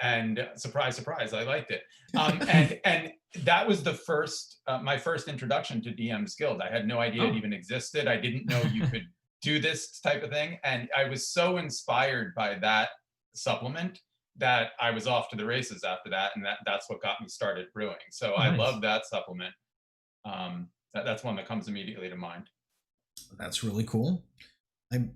And surprise, surprise, I liked it. And that was the first, my first introduction to DM's Guild. I had no idea it even existed. I didn't know you could do this type of thing. And I was so inspired by that supplement that I was off to the races after that. And that's what got me started brewing. So I love that supplement. That's one that comes immediately to mind. That's really cool. I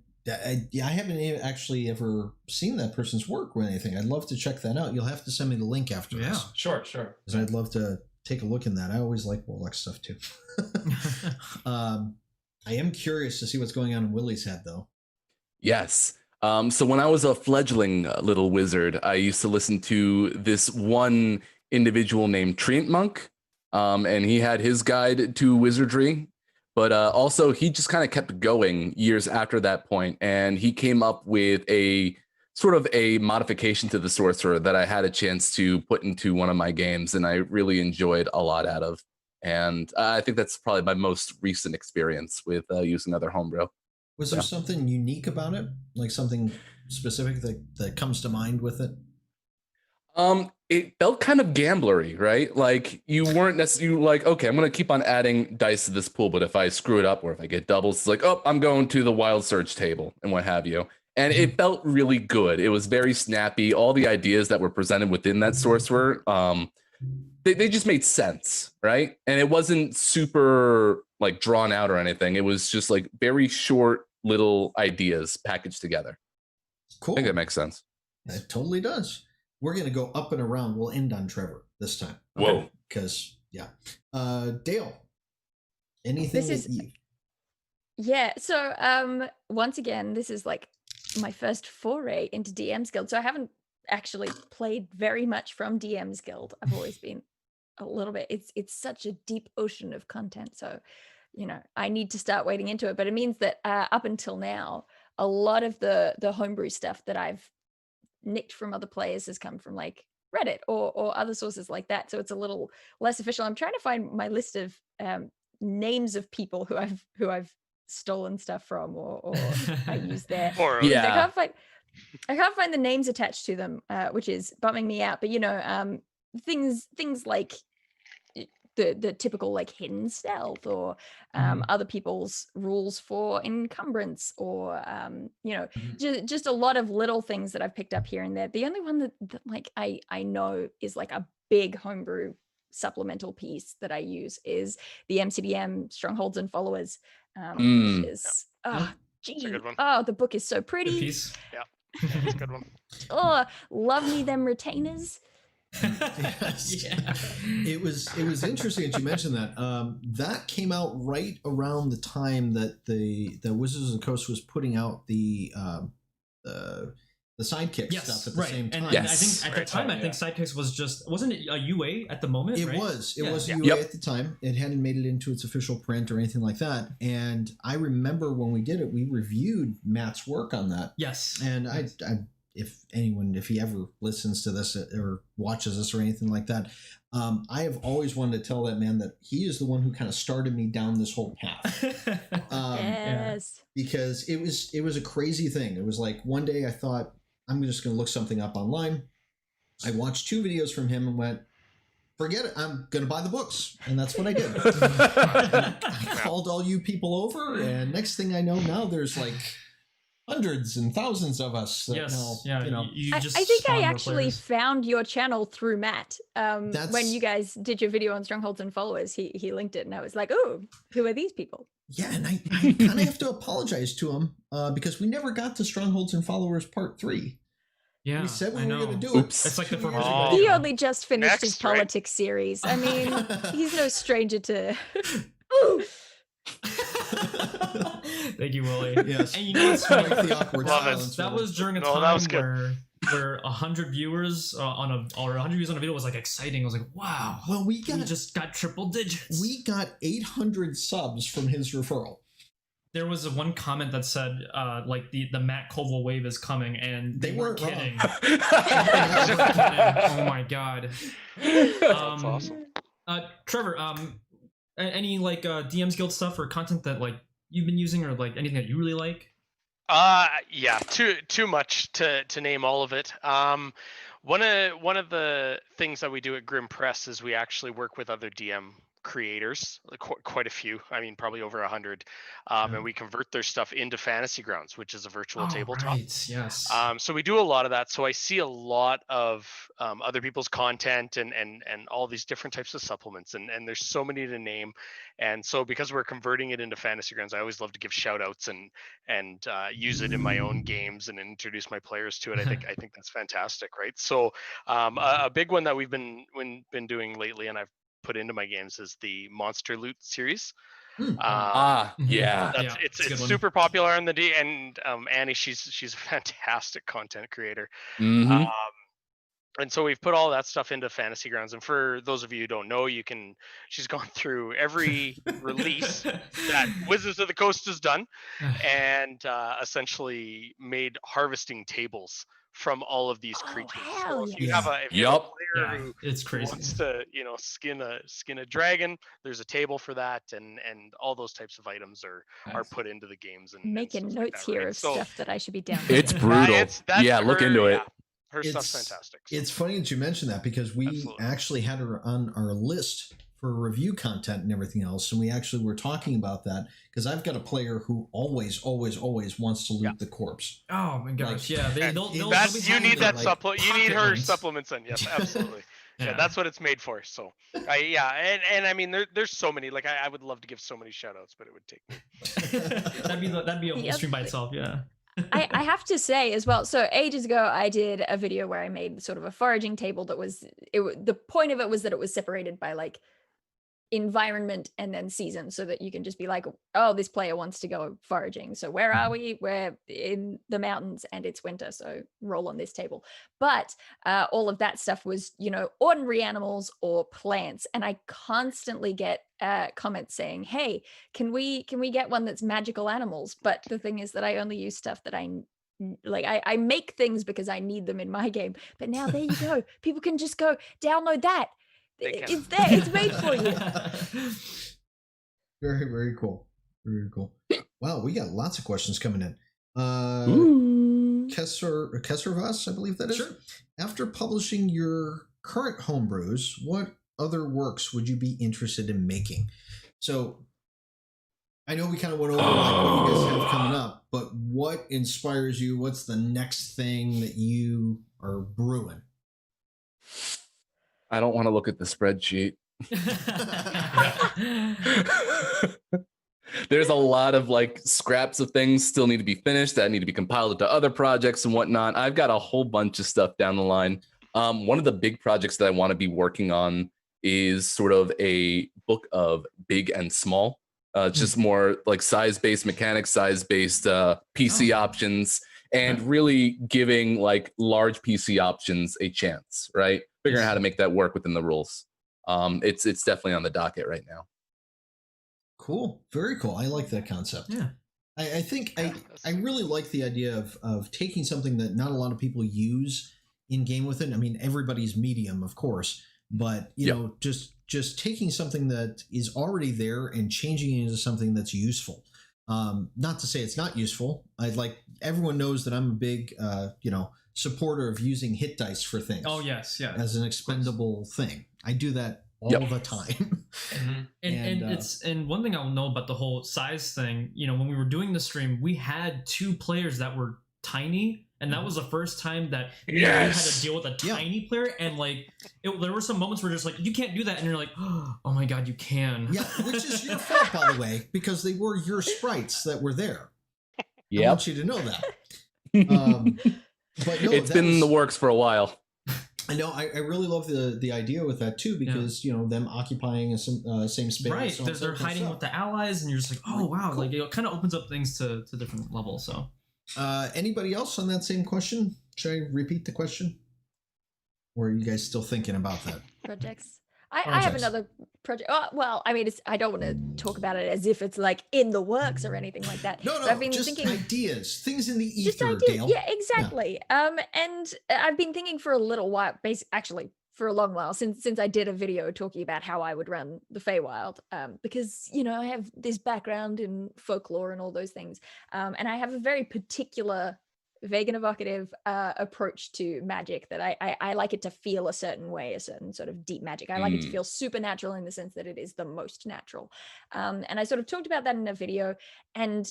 haven't actually ever seen that person's work or anything. I'd love to check that out. You'll have to send me the link after this. Sure. Because I'd love to take a look in that. I always like Warlock stuff too. I am curious to see what's going on in Willy's head, though. Yes. So when I was a fledgling little wizard, I used to listen to this one individual named Treant Monk, and he had his guide to wizardry. But also, he just kind of kept going years after that point, and he came up with a sort of a modification to the sorcerer that I had a chance to put into one of my games, and I really enjoyed a lot out of. And I think that's probably my most recent experience with using other homebrew. Was there something unique about it? Like something specific that comes to mind with it? It felt kind of gamblery, right? Like you weren't necessarily like, okay, I'm going to keep on adding dice to this pool, but if I screw it up or if I get doubles, it's like, oh, I'm going to the wild surge table and what have you. And it felt really good. It was very snappy. All the ideas that were presented within that sorcerer, they just made sense, right? And it wasn't super like drawn out or anything. It was just like very short little ideas packaged together. Cool. I think that makes sense. It totally does. We're going to go up and around. We'll end on Trevor this time. Whoa. Because, Dael, anything Yeah, so once again, this is like my first foray into DM's Guild. So I haven't actually played very much from DM's Guild. I've always been a little bit. It's such a deep ocean of content. So, I need to start wading into it. But it means that up until now, a lot of the homebrew stuff that I've nicked from other players has come from like Reddit or other sources like that. So it's a little less official. I'm trying to find my list of names of people who I've stolen stuff from or I use there. I can't find the names attached to them, which is bumming me out. But things like the typical like hidden stealth or other people's rules for encumbrance or just a lot of little things that I've picked up here and there. The only one that like I know is like a big homebrew supplemental piece that I use is the MCDM Strongholds and Followers, which is the book is so pretty. Piece. Yeah, it's a good one. Love me them retainers. Yes. Yeah. It was interesting that you mentioned that. That came out right around the time that the Wizards of the Coast was putting out the Sidekick stuff at the same time. And I think at the time, I think Sidekicks wasn't it a UA at the moment? It was a UA at the time. It hadn't made it into its official print or anything like that. And I remember when we did it, we reviewed Matt's work on that. Yes. And I if he ever listens to this or watches this or anything like that, I have always wanted to tell that man that he is the one who kind of started me down this whole path. Yes. Because it was a crazy thing. It was like one day I thought, I'm just going to look something up online. I watched 2 videos from him and went, forget it. I'm going to buy the books. And that's what I did. I called all you people over. And next thing I know, now there's like hundreds and thousands of us. I think I actually found your channel through Matt. When you guys did your video on Strongholds and Followers, he linked it and I was like, oh, who are these people? Yeah, and I kind of have to apologize to him because we never got to Strongholds and Followers Part 3. Yeah, We said we I were know. going to do Oops. it. It's like the 2 years first ago. video. He only just finished his Next, right? politics series. I mean, he's no stranger to. Thank you, Willy. Yes. And you know what's I funny? like the awkward Love it. silence. That Willy. was during a No, that time was good. where 100 viewers on a video was like exciting. I was like, wow. Well, we We just got triple digits. We got 800 subs from his referral. There was one comment that said, like the Matt Koval wave is coming, and They weren't wrong. kidding. They weren't kidding. Oh my god. That's awesome. Trevor, any like DM's Guild stuff or content that like you've been using, or like anything that you really like? Yeah, too much to name all of it. One of the things that we do at Grim Press is we actually work with other DM creators, like quite a few. I mean, probably over 100, and we convert their stuff into Fantasy Grounds, which is a virtual tabletop. Right, yes. So we do a lot of that. So I see a lot of other people's content and all these different types of supplements, and there's so many to name. And so because we're converting it into Fantasy Grounds, I always love to give shout outs and use it in my own games and introduce my players to it. I think that's fantastic, right? So a big one that we've been doing lately, and I've put into my games, is the Monster Loot series. Yeah. It's a good one. super popular in the D, and Annie, she's a fantastic content creator. Mhm. And so we've put all that stuff into Fantasy Grounds. And for those of you who don't know, she's gone through every release that Wizards of the Coast has done, and essentially made harvesting tables from all of these creatures. hell So if you yeah. have a player Yeah, who it's crazy. wants to skin a dragon, there's a table for that, and all those types of items are put into the games. And Making stuff like notes that, here right? of So stuff that I should be down. It's brutal. that's Yeah, look her- into it. yeah, her stuff's fantastic. So. It's funny that you mentioned that, because we Absolutely. actually had her on our list for review content and everything else. And we actually were talking about that, because I've got a player who always wants to loot the corpse. Oh my gosh, yeah. They'll be You having need their, that like, supplement. You need pocket her ones. supplements in. Yes, absolutely. Yeah. Yeah, that's what it's made for. So, and I mean, there's so many. Like, I would love to give so many shout outs, but it would take me. that'd be a whole The stream by other- itself. Yeah. I have to say as well, so ages ago I did a video where I made sort of a foraging table that was the point of it was that it was separated by like environment and then season, so that you can just be like, oh, this player wants to go foraging, so where are we? We're in the mountains and it's winter, so roll on this table. But all of that stuff was, ordinary animals or plants, and I constantly get comments saying, hey, can we get one that's magical animals? But the thing is that I only use stuff that I make things because I need them in my game. But now there you go, people can just go download that. It's there. It's made for you. Very, very cool. Very cool. Wow, we got lots of questions coming in. Kesservas, I believe that is. Sure. After publishing your current homebrews, what other works would you be interested in making? So I know we kind of went over like what you guys have coming up, but what inspires you? What's the next thing that you are brewing? I don't want to look at the spreadsheet. There's a lot of like scraps of things still need to be finished that need to be compiled into other projects and whatnot. I've got a whole bunch of stuff down the line. One of the big projects that I want to be working on is sort of a book of big and small, just more like size-based mechanics, size-based PC options, and really giving like large PC options a chance, right? Figuring out how to make that work within the rules. It's definitely on the docket right now. Cool. Very cool. I like that concept. Yeah. I think I really like the idea of taking something that not a lot of people use in game with it. I mean, everybody's medium, of course, but you know, just taking something that is already there and changing it into something that's useful. Not to say it's not useful. Everyone knows that I'm a big supporter of using hit dice for things. Oh yes, yeah. As an expendable thing. I do that all the time. And one thing I'll know about the whole size thing, when we were doing the stream, we had 2 players that were tiny, and that was the first time that we had to deal with a tiny player, and there were some moments where just like, you can't do that, and you're like, oh my god, you can. Yeah, which is your fault, by the way, because they were your sprites that were there. I want you to know that. But no, It's been in the works for a while. I know. I really love the idea with that too, because them occupying a same space. Right, they're hiding with the allies, and you're just like, oh wow, cool. Like it kind of opens up things to different levels. So, anybody else on that same question? Should I repeat the question, or are you guys still thinking about that? Projects. I have another project. Well, I mean, I don't want to talk about it as if it's like in the works or anything like that. No, I've been just thinking ideas, things in the ether. Just ideas. Dael. Yeah, exactly. Yeah. And I've been thinking for a little while, actually for a long while, since I did a video talking about how I would run the Feywild, because I have this background in folklore and all those things, and I have a very particular vegan evocative approach to magic that I like it to feel a certain way, a certain sort of deep magic. I like it to feel supernatural in the sense that it is the most natural. And I sort of talked about that in a video, and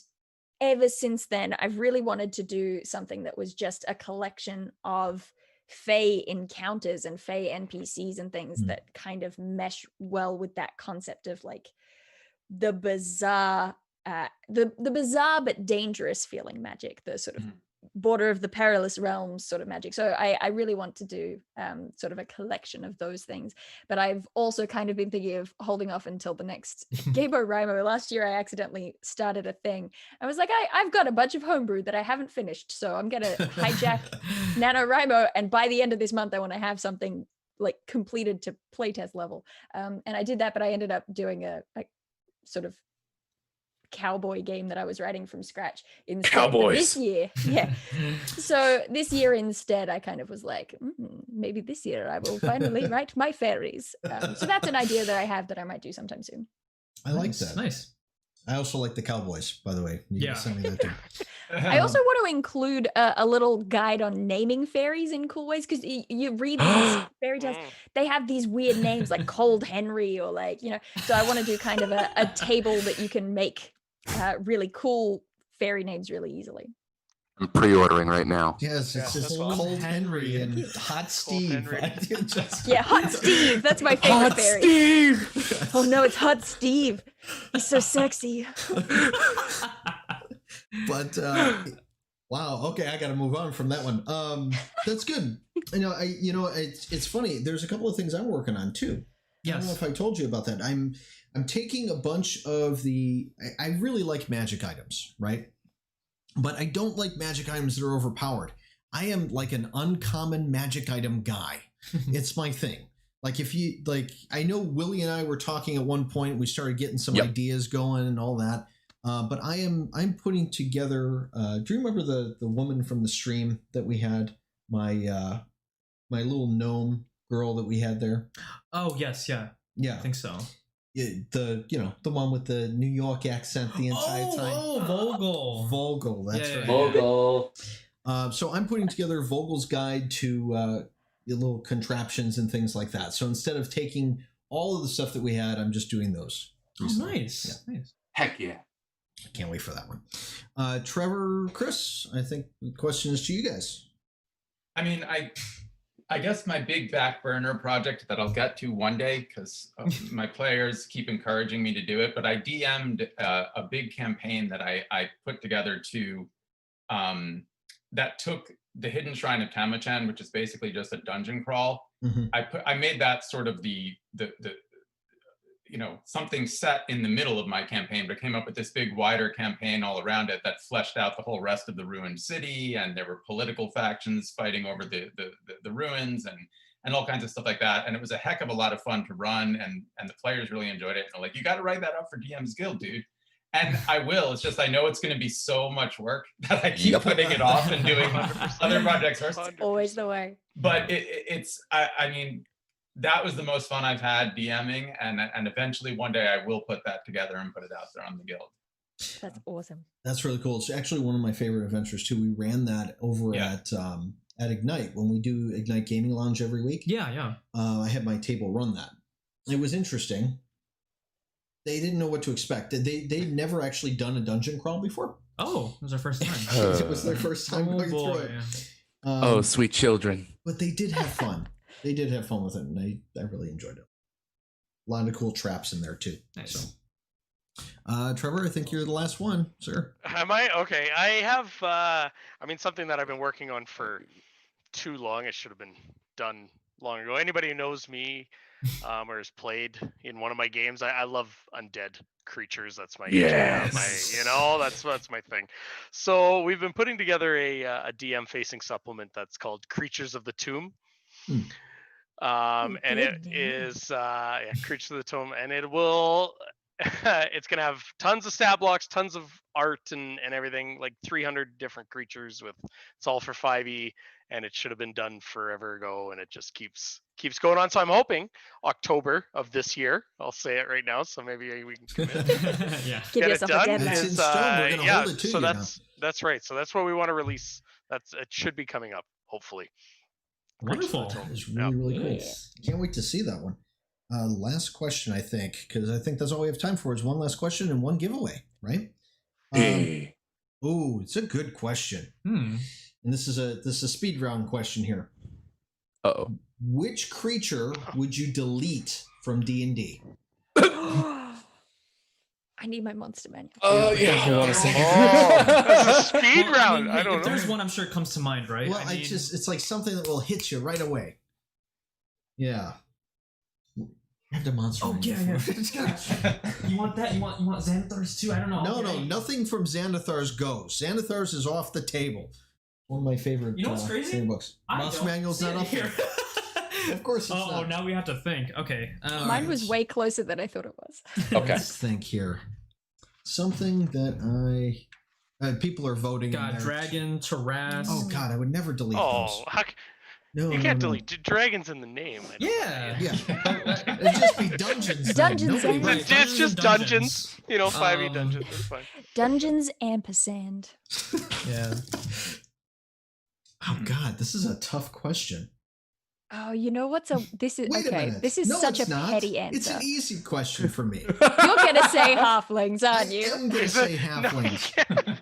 ever since then, I've really wanted to do something that was just a collection of Fey encounters and Fey NPCs and things that kind of mesh well with that concept of like the bizarre, the bizarre but dangerous feeling magic, the sort of border of the perilous realms sort of magic. So I really want to do sort of a collection of those things, but I've also kind of been thinking of holding off until the next NaNoWriMo. Last year I accidentally started a thing. I was like, I've got a bunch of homebrew that I haven't finished, so I'm gonna hijack NaNoWriMo, and by the end of this month I want to have something like completed to playtest level. And I did that, but I ended up doing a sort of cowboy game that I was writing from scratch instead this year. Yeah. So this year instead, I kind of was like, maybe this year I will finally write my fairies. So that's an idea that I have that I might do sometime soon. I like that. Nice. I also like the cowboys, by the way. You can send me that too. I also want to include a little guide on naming fairies in cool ways, because you read these fairy tales, they have these weird names like Cold Henry or like, so I want to do kind of a table that you can make really cool fairy names really easily. I'm pre-ordering right now. Yes, it's just Cold Henry and Hot Steve. Yeah, Hot Steve. That's my favorite Hot fairy. Steve! Oh no, it's Hot Steve. He's so sexy. But wow, okay, I got to move on from that one. That's good. It's funny. There's a couple of things I'm working on too. Yes. I don't know if I told you about that. I'm taking a bunch of I really like magic items, right? But I don't like magic items that are overpowered. I am like an uncommon magic item guy. It's my thing. Like I know Willy and I were talking at one point. We started getting some ideas going and all that. But I'm putting together. Do you remember the woman from the stream that we had? My little gnome girl that we had there. Oh yes, yeah. I think so. The one with the New York accent the entire time. Oh, Vogel. That's right. Vogel. So I'm putting together Vogel's guide to little contraptions and things like that. So instead of taking all of the stuff that we had, I'm just doing those. Recently. Nice. Yeah. Nice. Heck yeah. I can't wait for that one. Trevor, Chris, I think the question is to you guys. I mean, I guess my big back burner project that I'll get to one day, because my players keep encouraging me to do it, but I DM'd a big campaign that I put together that took the Hidden Shrine of Tamachan, which is basically just a dungeon crawl. I made that sort of the something set in the middle of my campaign, but came up with this big wider campaign all around it that fleshed out the whole rest of the ruined city, and there were political factions fighting over the ruins and all kinds of stuff like that. And it was a heck of a lot of fun to run, and the players really enjoyed it. And they're like, you got to write that up for DM's Guild, dude. And I will. It's just I know it's going to be so much work that I keep putting it off and doing other projects first. Always the way. But I mean, that was the most fun I've had DMing, and eventually one day I will put that together and put it out there on the Guild. That's awesome. That's really cool. It's actually one of my favorite adventures too. We ran that over at Ignite when we do Ignite Gaming Lounge every week. Yeah. I had my table run that. It was interesting. They didn't know what to expect. They'd never actually done a dungeon crawl before. Oh, it was their first time. It was their first time going through it. Oh, sweet children. But they did have fun. They did have fun with it, and I really enjoyed it. A lot of cool traps in there too. Nice. So Trevor, I think you're the last one, sir. Am I? Okay. I have, something that I've been working on for too long. It should have been done long ago. Anybody who knows me or has played in one of my games, I love undead creatures. That's my that's my thing. So we've been putting together a DM facing supplement that's called Creatures of the Tomb. And it is Creatures of the Tomb, and it will it's gonna have tons of stat blocks, tons of art and everything, like 300 different creatures. It's all for 5e, and it should have been done forever ago, and it just keeps going on. So I'm hoping October of this year. I'll say it right now, so maybe we can commit. Give get it yourself done. a deadline. It's in stone. We're gonna hold it to so you that's right. So that's what we want to release. It should be coming up, hopefully. Wonderful. It's really cool. Can't wait to see that one. Last question, I think, because I think that's all we have time for is one last question and one giveaway, right? It's a good question. And this is a speed round question here. Uh-oh. Which creature would you delete from D&D? I need my monster manual. Yeah. Hold on a second. That's a speed round. I don't if know. there's one, I'm sure it comes to mind, right? Well, it's like something that will hit you right away. Yeah. I have the monster manual. You want that? You want Xanathar's too? I don't know. No, nothing from Xanathar's goes. Xanathar's is off the table. One of my favorite. You know what's crazy? books. Monster manual's not up here. Of course it's not. Oh, now we have to think. Okay. Mine was way closer than I thought it was. Okay. Let's think here. Something that people are voting. Got Dragon, Taras. Oh God, I would never delete those. No, you can't delete dragons in the name. Yeah. It'd just be dungeons. Dungeons. It's just dungeons. 5e dungeons. That's fine. Dungeons ampersand. Yeah. Oh God, this is a tough question. Oh, you know what's this is Wait a okay. minute. This is No, such a it's not. petty answer. It's an easy question for me. You're gonna say halflings, aren't you? I am gonna say halflings.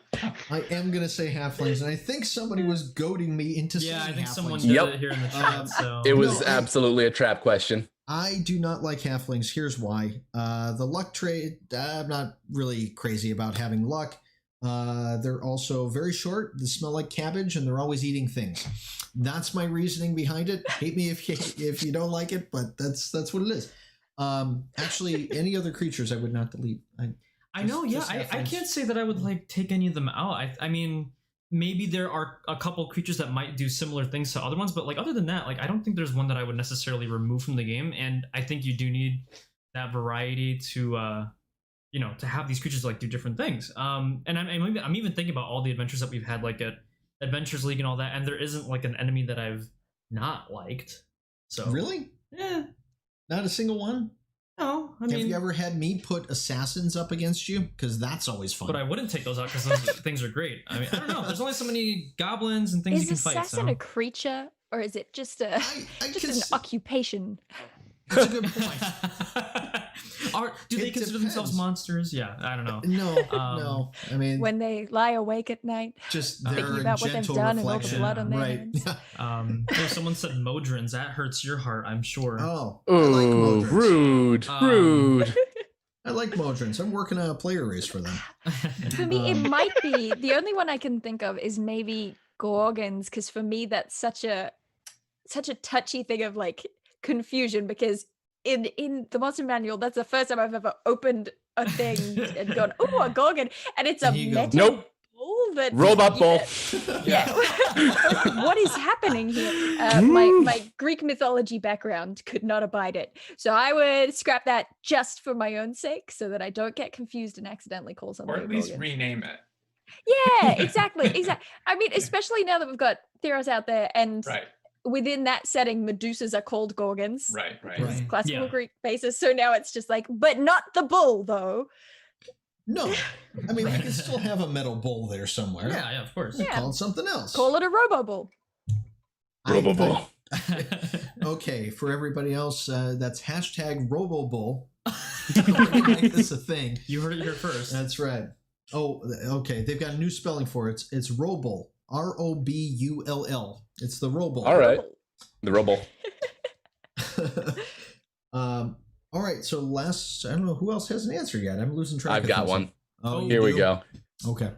I am gonna say halflings, and I think somebody was goading me into saying halflings. I think someone did it here in the chat. So It was absolutely a trap question. I do not like halflings. Here's why. The luck trait, I'm not really crazy about having luck. They're also very short. They smell like cabbage, and they're always eating things. That's my reasoning behind it. Hate me if you don't like it, but that's what it is. Actually, any other creatures I would not delete. I know, yeah. I can't say that I would take any of them out. I mean, maybe there are a couple creatures that might do similar things to other ones, but other than that, I don't think there's one that I would necessarily remove from the game. And I think you do need that variety to to have these creatures do different things. And I'm even thinking about all the adventures that we've had at Adventures League and all that, and there isn't an enemy that I've not liked. So really, yeah, not a single one. No, have you ever had me put assassins up against you? Because that's always fun. But I wouldn't take those out because those things are great. I mean, I don't know. There's only so many goblins and things you can fight. Is assassin a creature, or is it just an occupation? That's a good point. Do they consider themselves monsters? Yeah, I don't know. No. I mean, when they lie awake at night, just thinking about what they've done and all the blood on their hands. If someone said Modrons, that hurts your heart, I'm sure. Oh, I like Modrons. Rude. I like Modrons. I'm working on a player race for them. For me, it might be the only one I can think of is maybe Gorgons, because for me that's such a touchy thing of confusion, because in the monster manual, that's the first time I've ever opened a thing and gone, oh, a Gorgon, and it's a metal bull that robot bull. Yeah. What is happening here? My Greek mythology background could not abide it, so I would scrap that just for my own sake, so that I don't get confused and accidentally call something. Or at least rename it. Yeah, exactly. I mean, especially now that we've got Theros out there, and within that setting, Medusas are called Gorgons. Right. Classical Greek basis. So now it's just but not the bull, though. No. I mean, we can still have a metal bull there somewhere. Yeah, of course. Yeah. Called something else. Call it a robo-bull. Robo-bull. Okay, for everybody else, that's #RoboBull. Make this a thing. You heard it here first. That's right. Oh, okay. They've got a new spelling for it. It's Robull. ROBULL. It's the Robull. All right. The Robull. All right, so last, I don't know who else has an answer yet. I'm losing track. I've got one. Oh, Here we go. Okay.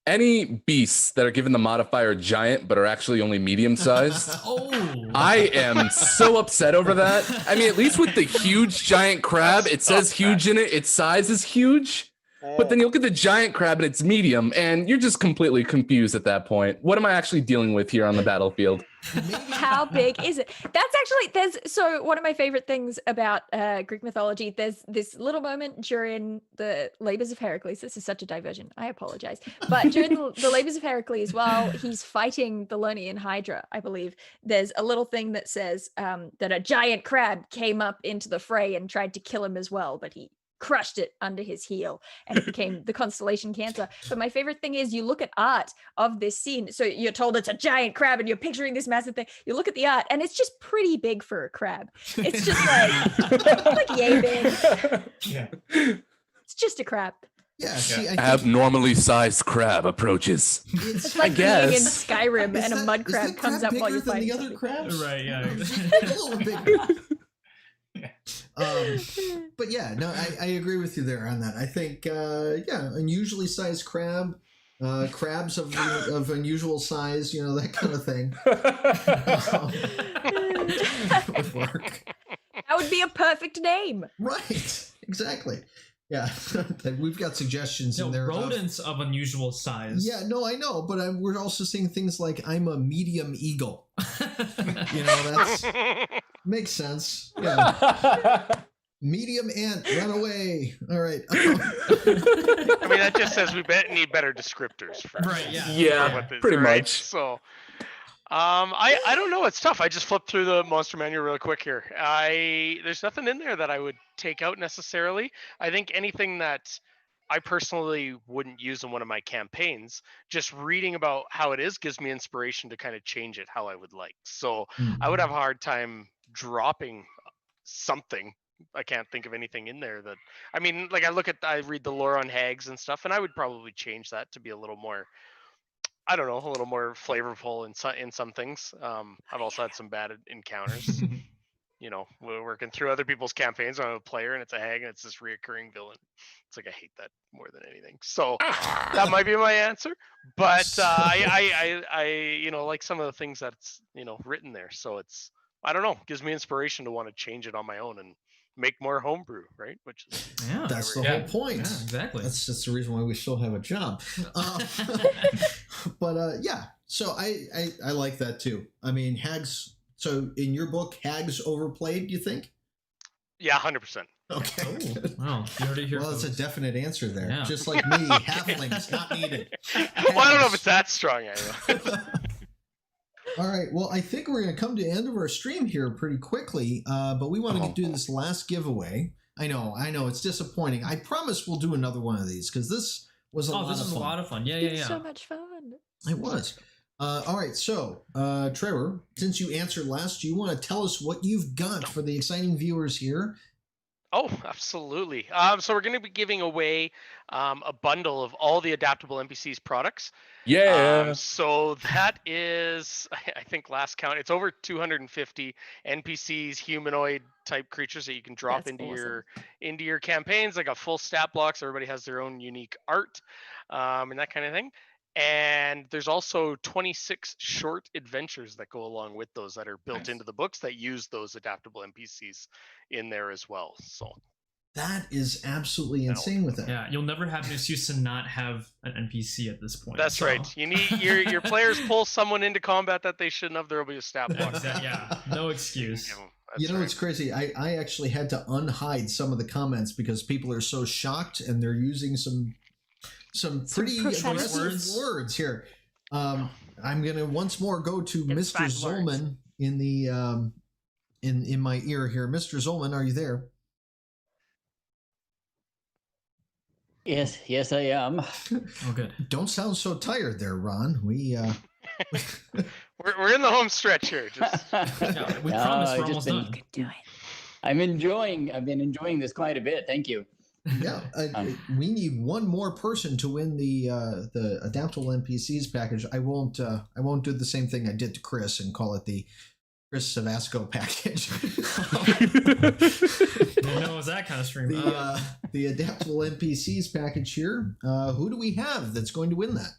Any beasts that are given the modifier giant but are actually only medium sized. Oh, I am so upset over that. I mean, at least with the huge giant crab, it says huge in it. Its size is huge. But then you look at the giant crab and it's medium, and you're just completely confused at that point. What am I actually dealing with here on the battlefield? How big is it? So one of my favorite things about Greek mythology, there's this little moment during the labors of Heracles. This is such a diversion. I apologize. But during the labors of Heracles, while he's fighting the Lernaean Hydra, I believe, there's a little thing that says that a giant crab came up into the fray and tried to kill him as well, but he crushed it under his heel and it became the constellation Cancer. But my favorite thing is you look at art of this scene. So you're told it's a giant crab and you're picturing this massive thing. You look at the art and it's just pretty big for a crab. It's just like yay big. Yeah. It's just a crab. Yeah, see, Abnormally sized crab approaches. It's like being in Skyrim and a mud crab comes up while you're fighting. The other crabs? Right, yeah. A little bigger. But yeah, no, I agree with you there on that. I think, unusually sized crab, crabs of unusual size, that kind of thing. That would work. That would be a perfect name. Right, exactly. Yeah, we've got suggestions in there. Rodents of unusual size. Yeah, no, I know, but we're also seeing things like I'm a medium eagle. That's makes sense. Yeah. Medium ant, run away. All right. I mean, that just says we need better descriptors. Right. Yeah. Yeah. Pretty much. So, I don't know. It's tough. I just flipped through the monster manual real quick here. There's nothing in there that I would take out necessarily. I think anything that I personally wouldn't use in one of my campaigns, just reading about how it is gives me inspiration to kind of change it how I would like. So I would have a hard time dropping something. I can't think of anything in there that, I mean, like I read the lore on hags and stuff, and I would probably change that to be a little more, I don't know, a little more flavorful in some things. I've also had some bad encounters. We're working through other people's campaigns. I'm a player and it's a hag and it's this reoccurring villain. It's like I hate that more than anything. So that might be my answer. But I like some of the things that's written there. So it's, I don't know, gives me inspiration to want to change it on my own and make more homebrew, right? Which is that's the whole point. Yeah, exactly. That's just the reason why we still have a job. But so I like that too. I mean, hags. So in your book, hags overplayed, you think? Yeah, 100%. Okay. Oh, wow. You heard it here. Well, folks. it's a definite answer there. Yeah. Just like me, halflings not needed. Well, I don't know if it's that strong. All right. Well, I think we're going to come to the end of our stream here pretty quickly, but we want to do this last giveaway. I know. It's disappointing. I promise we'll do another one of these because this was a lot of fun. This was a lot of fun. Yeah. It's so much fun. It was. All right. So, Trevor, since you answered last, do you want to tell us what you've got for the exciting viewers here? Oh, absolutely. So we're going to be giving away a bundle of all the Adaptable NPCs products. Yeah. So that is, I think last count, it's over 250 NPCs, humanoid type creatures that you can drop into your campaigns, like a full stat block. So everybody has their own unique art and that kind of thing. And there's also 26 short adventures that go along with those that are built into the books that use those adaptable NPCs in there as well. So that is absolutely insane with that. Yeah, you'll never have an excuse to not have an NPC at this point. That's right. You need your players pull someone into combat that they shouldn't have. There will be a stat block. Yeah, no excuse. It's crazy. I actually had to unhide some of the comments because people are so shocked and they're using some pretty aggressive words here. I'm gonna once more go to Mr. Zolman in the in my ear here. Mr. Zolman, are you there? Yes, I am. Oh, good. Don't sound so tired there, Ron. We're in the home stretch here. We promise we're almost done. I've been enjoying this quite a bit. Thank you. Yeah, we need one more person to win the Adaptable NPCs package. I won't do the same thing I did to Chris and call it the Chris Cevasco package. Didn't know it was that kind of stream. The Adaptable NPCs package here. Who do we have that's going to win that?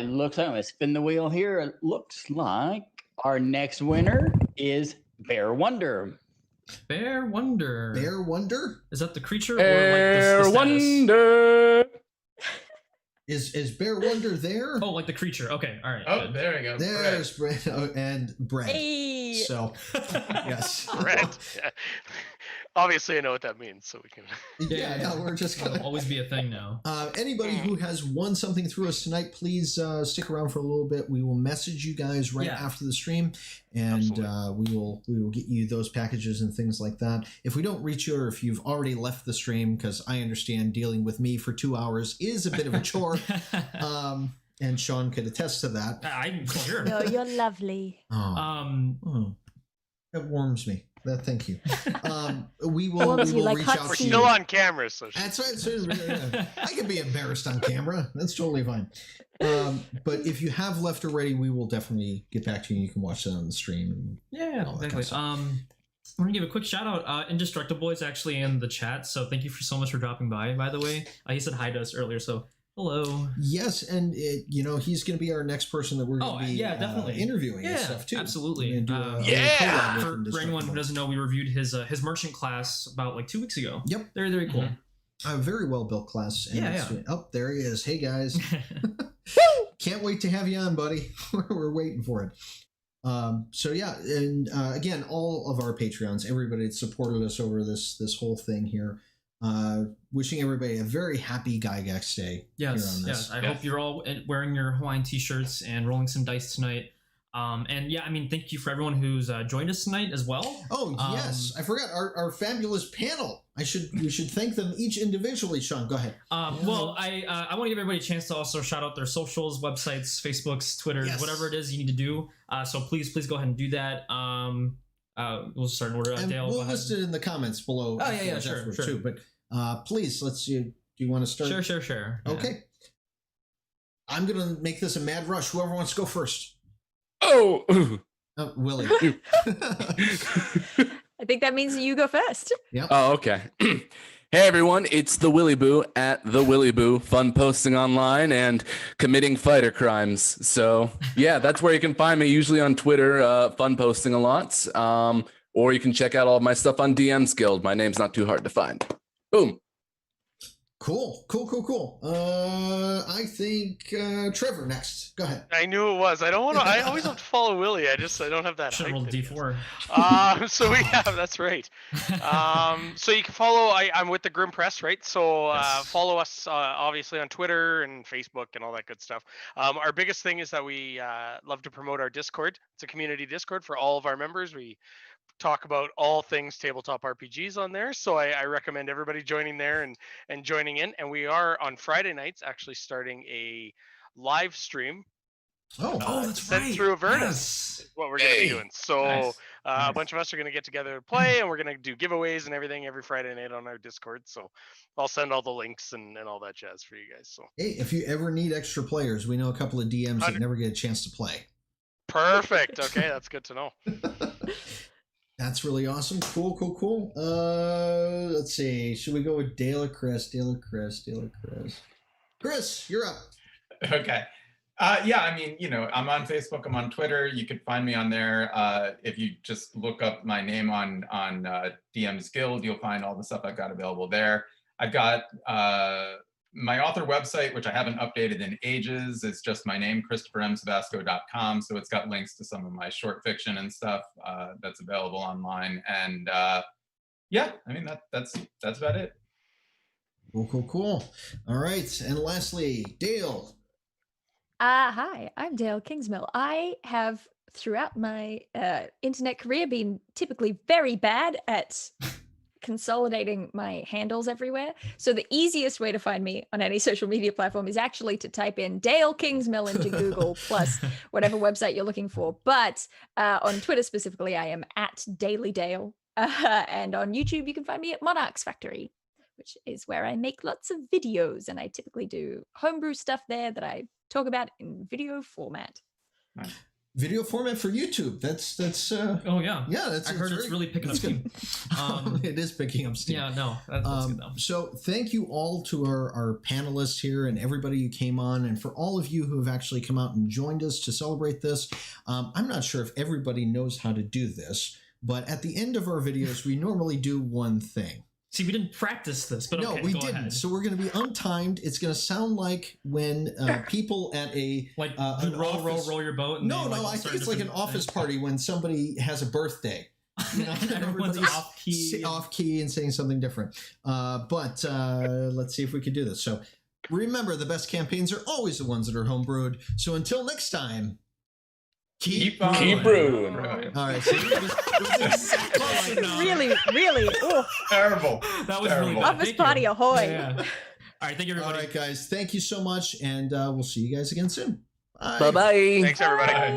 It looks like I'm going to spin the wheel here. It looks like our next winner is Bear Wonder. Bear Wonder. Bear Wonder? Is that the creature Bear or like the Wonder. Is Bear Wonder there? Oh, like the creature. Okay, all right. Oh, good. there we go. There's Brett and Brett. Hey. So, yes. Brett. Obviously, I know what that means, so we can. Yeah, no, we're just It'll gonna. always be a thing now. Anybody who has won something through us tonight, please stick around for a little bit. We will message you guys right after the stream, and we will get you those packages and things like that. If we don't reach you, or if you've already left the stream, because I understand dealing with me for 2 hours is a bit of a chore. And Sean could attest to that. I'm sure. No, you're lovely. Oh, that warms me. Thank you. We will Warms you like reach hot out We're to you. still on camera, so That's right. So, I can be embarrassed on camera. That's totally fine. But if you have left already, we will definitely get back to you. You can watch that on the stream. Yeah, all that exactly. kind of stuff. I want to give a quick shout out. Indestructible is actually in the chat, so thank you so much for dropping by the way. He said hi to us earlier, so hello. Yes, and he's going to be our next person that we're going to be definitely interviewing and stuff too. Absolutely. We're gonna do a collab with For anyone who Indestructible. doesn't know, we reviewed his merchant class about like 2 weeks ago. Yep. Very, very cool. A very well built class. And Yeah. Oh, there he is. Hey guys. Can't wait to have you on, buddy. We're waiting for it. So yeah, and again, all of our Patreons, everybody that supported us over this whole thing here, wishing everybody a very happy Gygax day. Yes, this. I hope you're all wearing your Hawaiian t-shirts and rolling some dice tonight. And yeah, I mean, thank you for everyone who's joined us tonight as well. Oh yes, I forgot our fabulous panel. We should thank them each individually. Sean, go ahead. Well, I want to give everybody a chance to also shout out their socials, websites, Facebooks, Twitters, whatever it is you need to do. So please go ahead and do that. We'll start in order. And Dael, we'll list it in the comments below. Oh yeah, sure. Too. But please, let's see. Do you want to start? Sure. Okay. Yeah. I'm gonna make this a mad rush. Whoever wants to go first. Oh, Willy. I think that means you go first. Yeah. Oh, okay. Hey everyone, it's the Willy Boo at the Willy Boo, fun posting online and committing fighter crimes. So yeah, that's where you can find me, usually on Twitter, fun posting a lot. Or you can check out all of my stuff on DM's Guild. My name's not too hard to find. Boom. Cool. I think Trevor next. Go ahead. I knew it was. I don't want to. I always have to follow Willy. I don't have that. Should roll D4. So we have. That's right. So you can follow. I'm with the Grim Press, right? So follow us obviously on Twitter and Facebook and all that good stuff. Our biggest thing is that we love to promote our Discord. It's a community Discord for all of our members. We talk about all things tabletop RPGs on there, so I recommend everybody joining there and joining in. And we are on Friday nights actually starting a live stream. That's right. Through Avernus is what we're going to be doing. So a bunch of us are going to get together to play, and we're going to do giveaways and everything every Friday night on our Discord. So I'll send all the links and all that jazz for you guys. So hey, if you ever need extra players, we know a couple of DMs that never get a chance to play. Perfect. Okay, that's good to know. That's really awesome. Cool. Let's see. Should we go with Dael or Chris? Chris, you're up. Okay. Yeah, I mean, I'm on Facebook, I'm on Twitter. You can find me on there. If you just look up my name on DM's Guild, you'll find all the stuff I've got available there. I've got my author website, which I haven't updated in ages. It's just my name, ChristopherMCevasco.com. So it's got links to some of my short fiction and stuff that's available online. And yeah, I mean, that's about it. Cool. All right. And lastly, Dael. Hi, I'm Dael Kingsmill. I have, throughout my internet career, been typically very bad at consolidating my handles everywhere. So the easiest way to find me on any social media platform is actually to type in Dael Kingsmill into Google plus whatever website you're looking for. But on Twitter specifically, I am at Daily Dael. And on YouTube, you can find me at MonarchsFactory, which is where I make lots of videos. And I typically do homebrew stuff there that I talk about in video format. video format for YouTube. That's oh yeah. That's I heard it's really picking up steam. It is picking up steam. Yeah, no, that's good though. So thank you all to our panelists here and everybody who came on, and for all of you who have actually come out and joined us to celebrate this. I'm not sure if everybody knows how to do this, but at the end of our videos, we normally do one thing. See, we didn't practice this, but no, okay, we go didn't. ahead. So we're going to be untimed. It's going to sound like when people at a like an roll your boat. And no, I think it's like an office party when somebody has a birthday. You know, everyone's off key, and saying something different. But let's see if we can do this. So remember, the best campaigns are always the ones that are homebrewed. So until next time. Keep brewing. All right. So really. Oh, Terrible. That was terrible. really bad. Office party, ahoy. Yeah. All right. Thank you, everybody. All right, guys. Thank you so much. And we'll see you guys again soon. Bye-bye. Thanks, everybody. Bye.